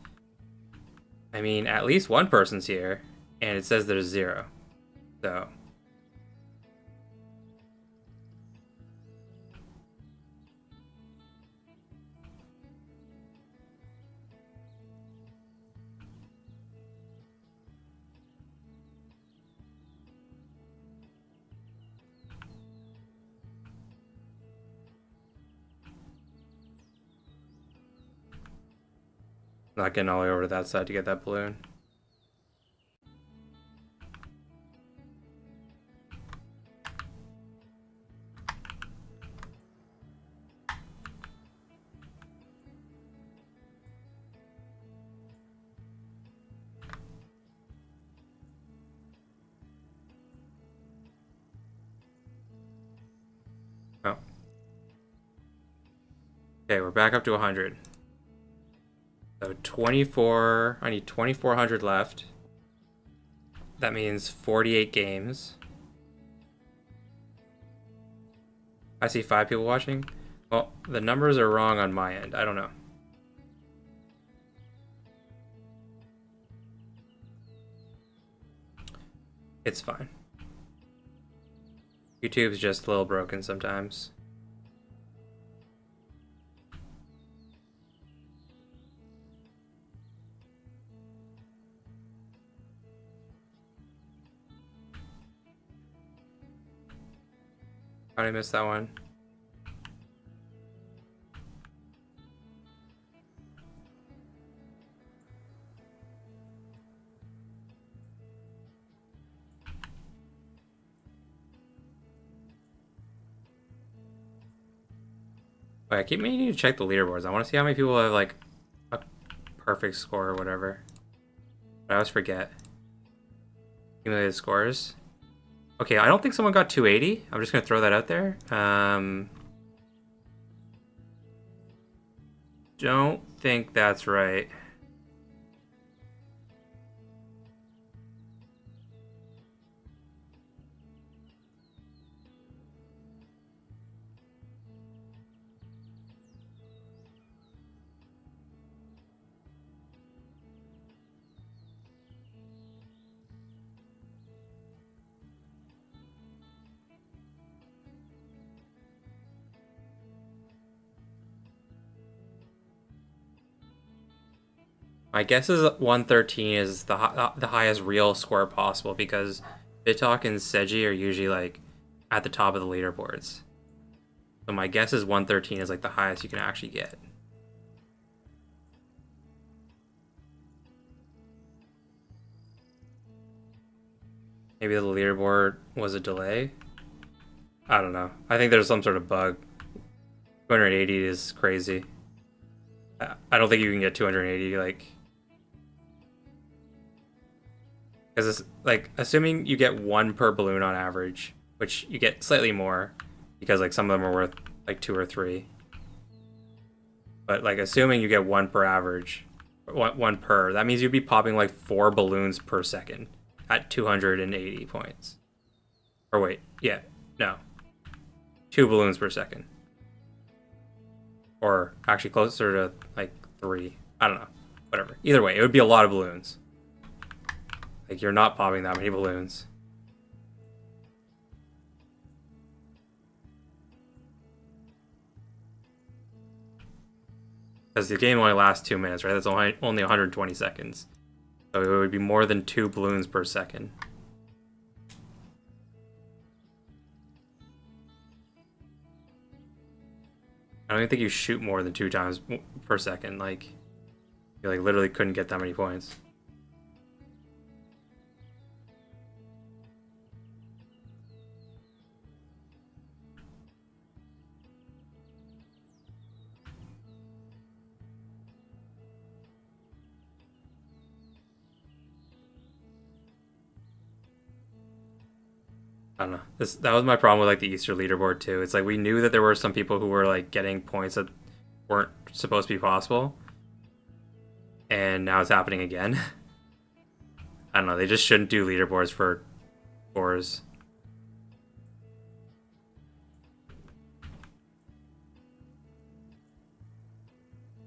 I mean, at least one person's here, and it says there's 0. So not getting all the way over to that side to get that balloon. Okay, we're back up to 100. So 24, I need 2,400 left. That means 48 games. I see 5 people watching. Well, the numbers are wrong on my end. I don't know. It's fine. YouTube's just a little broken sometimes. How did I miss that one? Wait, I keep meaning to check the leaderboards. I want to see how many people have like a perfect score or whatever. But I always forget. Accumulated scores. Okay, I don't think someone got 280. I'm just gonna throw that out there. Don't think that's right. My guess is 113 is the highest real score possible because Bitok and Seji are usually like at the top of the leaderboards. So my guess is 113 is like the highest you can actually get. Maybe the leaderboard was a delay. I don't know. I think there's some sort of bug. 280 is crazy. I don't think you can get 280 like. Because it's like assuming you get one per balloon on average, which you get slightly more because like some of them are worth like 2 or 3. But like assuming you get one per average, one per, that means you'd be popping like 4 balloons per second at 280 points. Or wait, yeah, no. 2 balloons per second. Or actually closer to like 3. I don't know. Whatever. Either way, it would be a lot of balloons. Like, you're not popping that many balloons. Because the game only lasts 2 minutes, right? That's only 120 seconds. So it would be more than 2 balloons per second. I don't even think you shoot more than 2 times per second. Like, you like literally couldn't get that many points. I don't know. That was my problem with like the Easter leaderboard too. It's like we knew that there were some people who were like getting points that weren't supposed to be possible, and now it's happening again. I don't know. They just shouldn't do leaderboards for scores.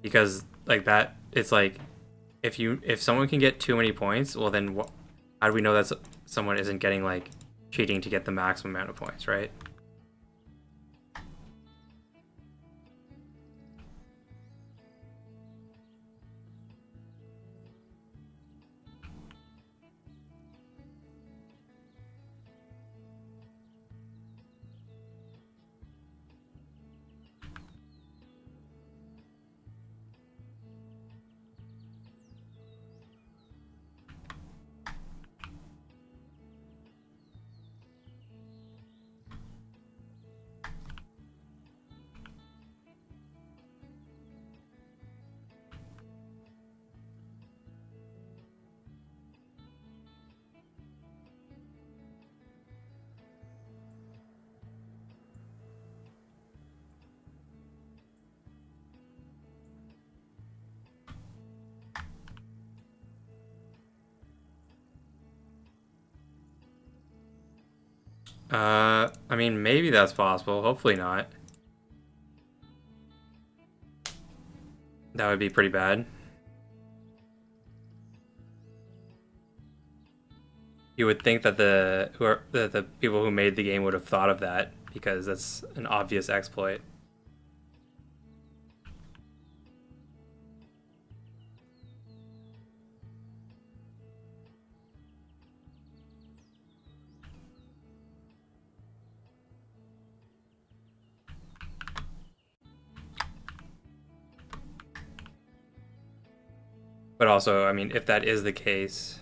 Because like that, it's like if someone can get too many points, well then how do we know that someone isn't getting like cheating to get the maximum amount of points, right? I mean, maybe that's possible. Hopefully not. That would be pretty bad. You would think that the people who made the game would have thought of that because that's an obvious exploit. But also, I mean, if that is the case,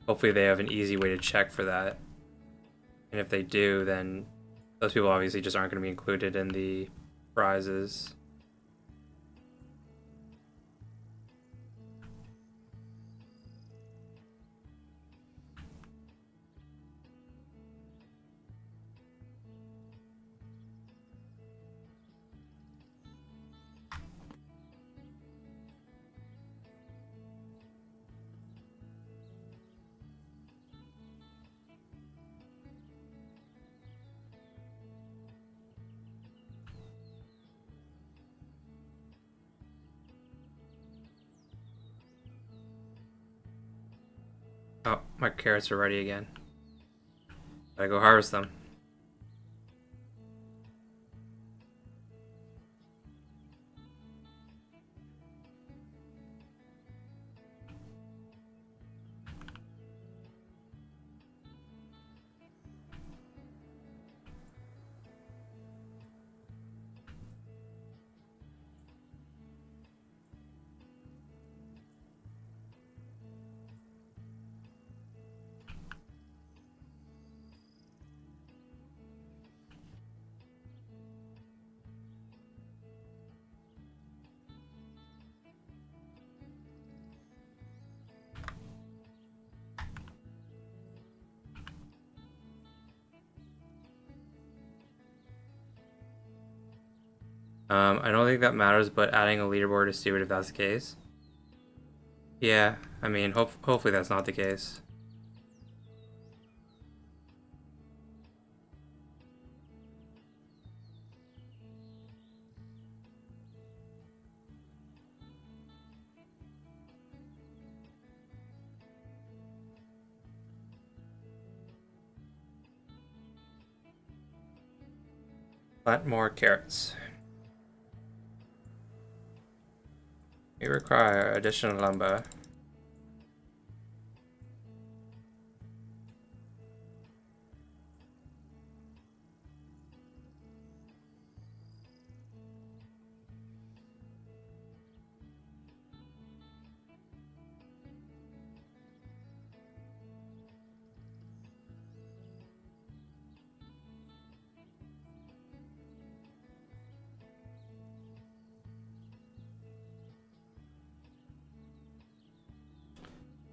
hopefully they have an easy way to check for that. And if they do, then those people obviously just aren't going to be included in the prizes. Oh, my carrots are ready again. Gotta go harvest them. I don't think that matters, but adding a leaderboard is stupid if that's the case. Yeah, I mean, hopefully that's not the case. Plant more carrots. We require additional lumber.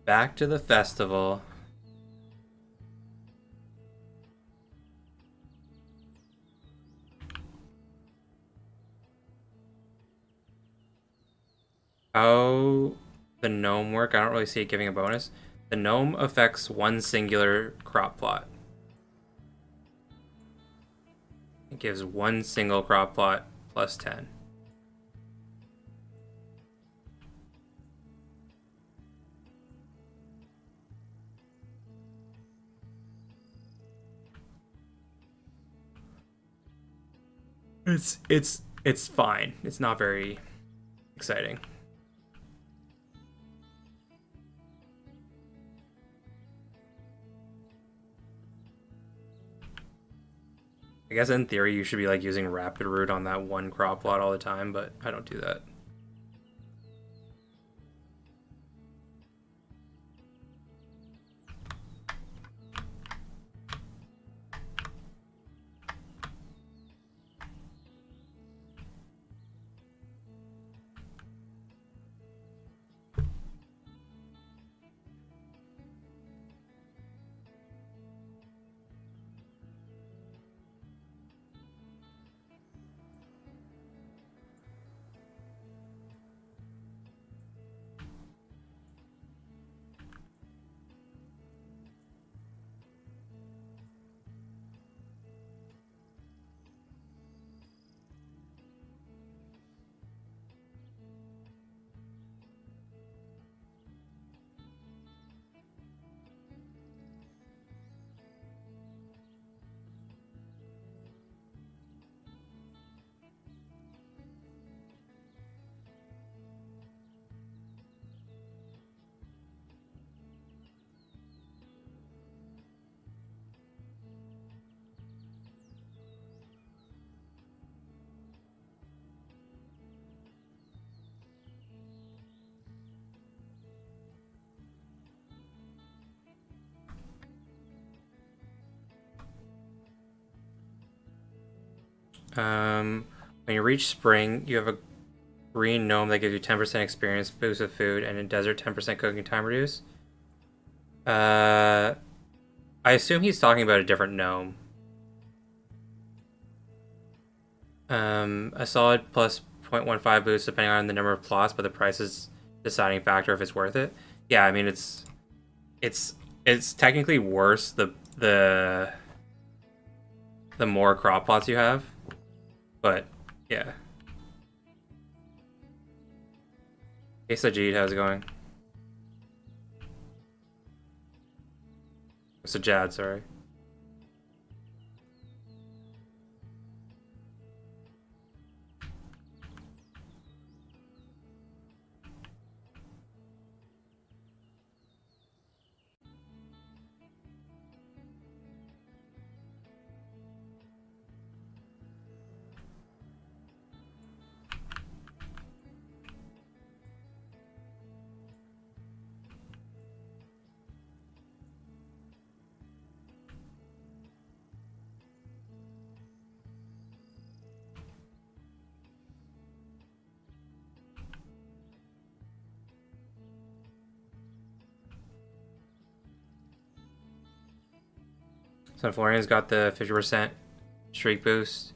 Back to the festival. How the gnome work? I don't really see it giving a bonus. The gnome affects one singular crop plot. It gives one single crop plot plus 10. It's fine. It's not very exciting. I guess in theory you should be like using rapid root on that one crop plot all the time, but I don't do that. When you reach spring, you have a green gnome that gives you 10% experience boost with food, and in desert 10% cooking time reduce. I assume he's talking about a different gnome. A solid plus 0.15 boost depending on the number of plots, but the price is deciding factor if it's worth it. Yeah, I mean it's technically worse the more crop plots you have, but yeah. Hey Sajid, how's it going? Sajad, sorry. So Florian's got the 50% streak boost.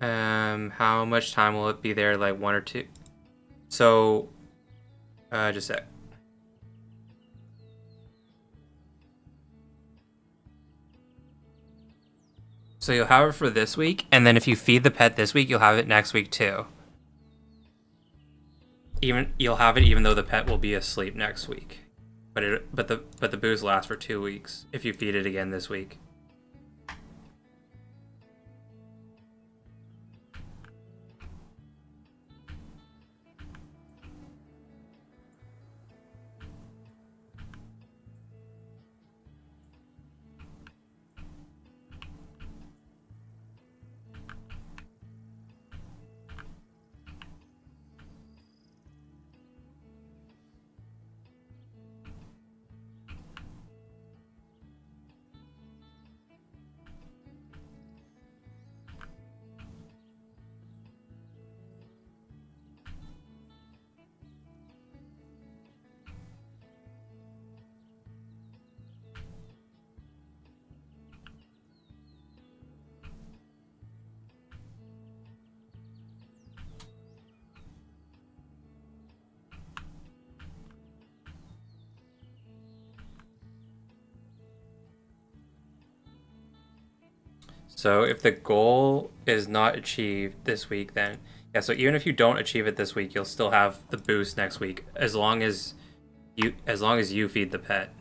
How much time will it be there? Like 1 or 2? So, just a sec. So you'll have it for this week, and then if you feed the pet this week, you'll have it next week too. Even you'll have it even though the pet will be asleep next week. But the booze lasts for 2 weeks if you feed it again this week. So if the goal is not achieved this week, then yeah. So even if you don't achieve it this week, you'll still have the boost next week as long as you feed the pet.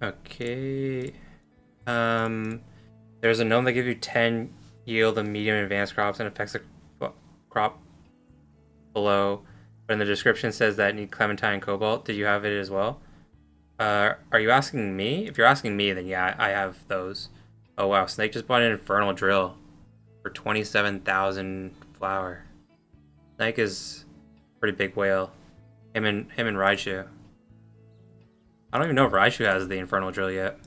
Okay. Um, there's a gnome that gives you 10 yield of medium and advanced crops and affects the crop below. But in the description says that need clementine and cobalt. Did you have it as well? Are you asking me? If you're asking me, then yeah, I have those. Oh wow, Snake just bought an infernal drill for 27,000 flour. Snake is a pretty big whale. Him and Raichu. I don't even know if Raichu has the infernal drill yet.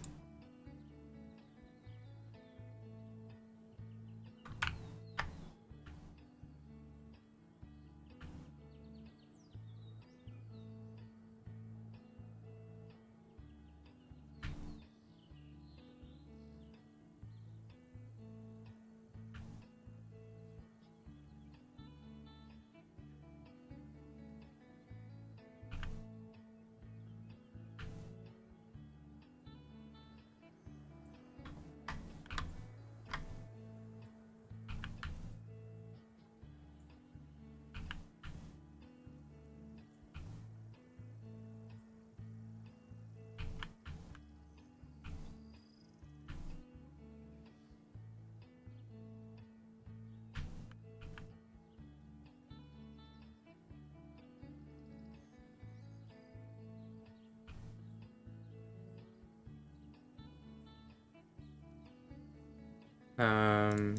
You're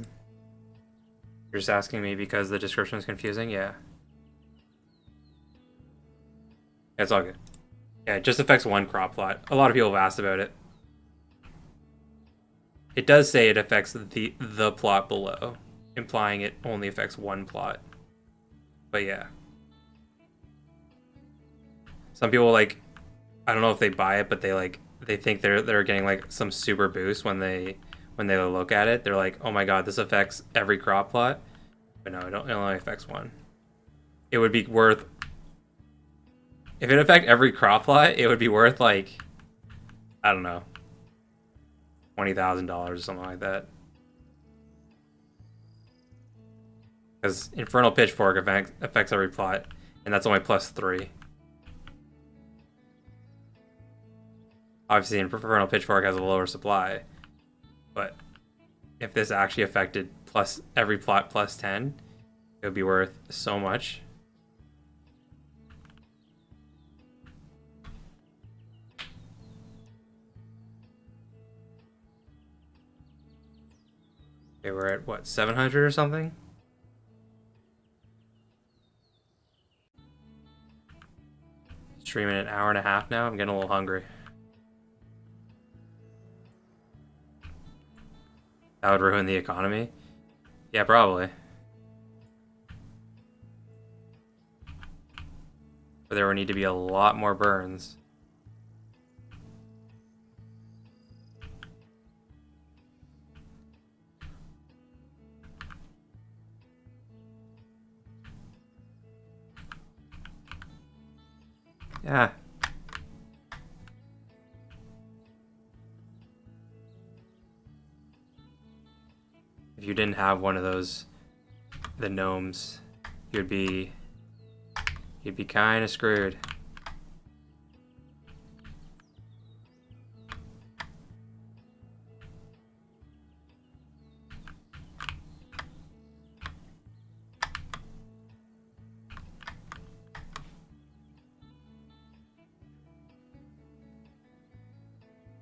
just asking me because the description is confusing? Yeah. It's all good. Yeah, it just affects one crop plot. A lot of people have asked about it. It does say it affects the plot below, implying it only affects one plot. But yeah. Some people like, I don't know if they buy it, but they think they're getting like some super boost when they look at it. They're like, oh my god, this affects every crop plot. But no, it only affects one. It would be worth, if it affect every crop plot, it would be worth like, I don't know, $20,000 or something like that. Because Infernal Pitchfork affects every plot, and that's only +3. Obviously, Infernal Pitchfork has a lower supply, but if this actually affected plus every plot +10, it would be worth so much. Okay, we're at what, 700 or something? Streaming an hour and a half now. I'm getting a little hungry. That would ruin the economy. Yeah, probably. But there would need to be a lot more burns. Yeah. If you didn't have one of those, the gnomes, you'd be kind of screwed.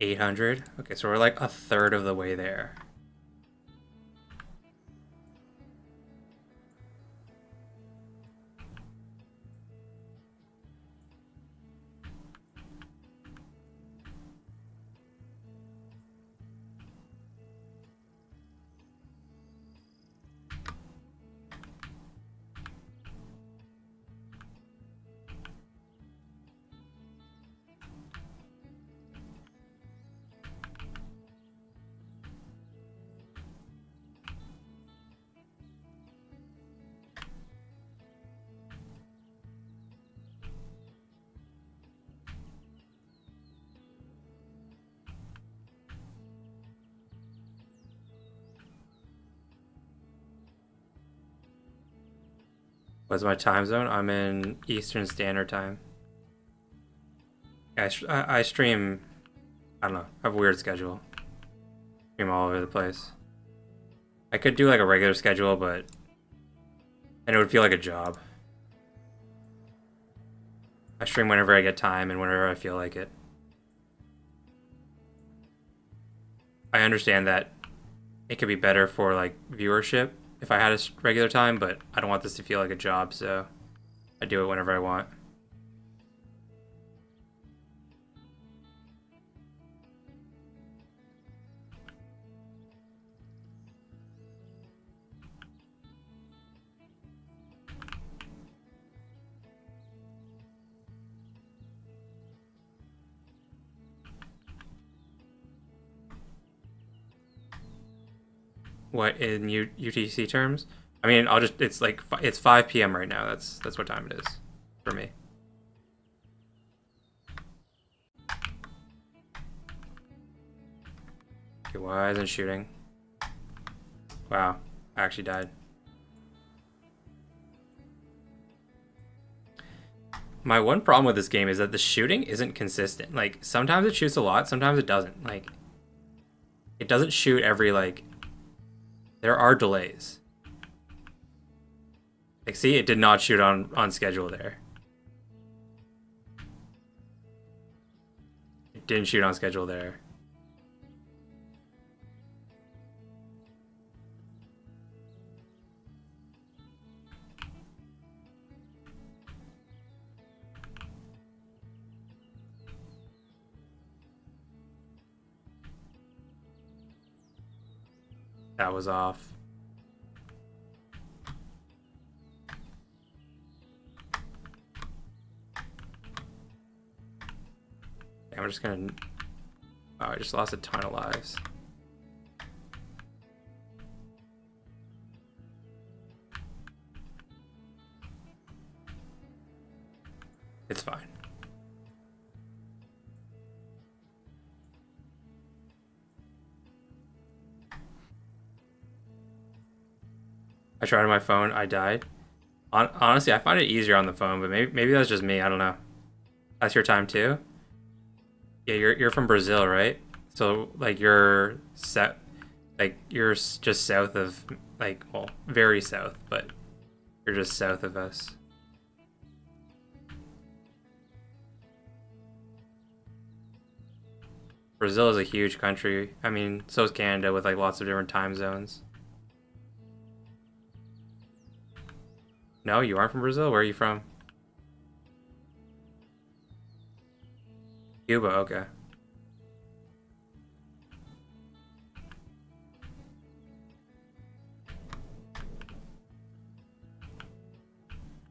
$800. Okay, so we're like a third of the way there. What's my time zone? I'm in Eastern Standard Time. I stream, I don't know, I have a weird schedule. Stream all over the place. I could do like a regular schedule, but and it would feel like a job. I stream whenever I get time and whenever I feel like it. I understand that it could be better for like viewership if I had a regular time, but I don't want this to feel like a job, so I do it whenever I want. What in UTC terms? I mean, I'll just it's like it's 5 p.m. right now. That's what time it is for me. Okay, why isn't shooting? Wow, I actually died. My one problem with this game is that the shooting isn't consistent. Like sometimes it shoots a lot, sometimes it doesn't. Like it doesn't shoot every like. There are delays. Like see, it did not shoot on schedule there. It didn't shoot on schedule there. That was off. I'm just gonna... Oh, I just lost a ton of lives. It's fine. I tried on my phone, I died. Honestly, I find it easier on the phone, but maybe that's just me, I don't know. That's your time too? Yeah, you're from Brazil, right? So like you're set, like you're just south of, like, well, very south, but you're just south of us. Brazil is a huge country. I mean, so is Canada with like lots of different time zones. No, you aren't from Brazil? Where are you from? Cuba, okay.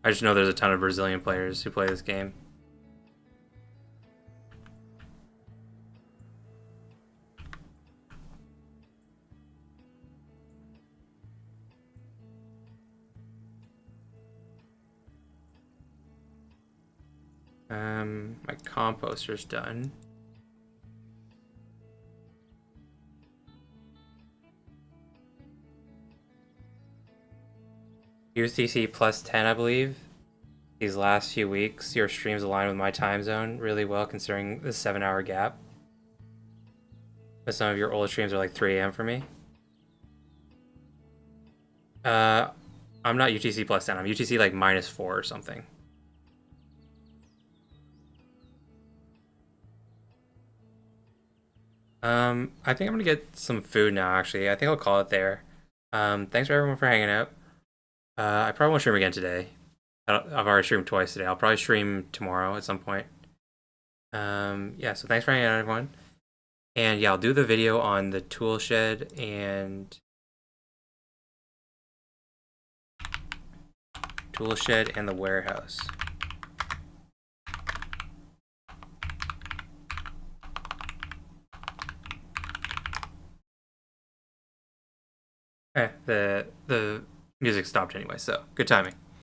I just know there's a ton of Brazilian players who play this game. My composter's done. UTC plus 10, I believe. These last few weeks, your streams align with my time zone really well, considering the 7-hour gap. But some of your old streams are like 3 a.m. for me. I'm not UTC plus 10. I'm UTC like -4 or something. I think I'm gonna get some food now, actually. I think I'll call it there. Thanks for everyone for hanging out. I probably won't stream again today. I've already streamed twice today. I'll probably stream tomorrow at some point. Yeah, so thanks for hanging out, everyone. And yeah, I'll do the video on the tool shed and the warehouse. The music stopped anyway, so good timing.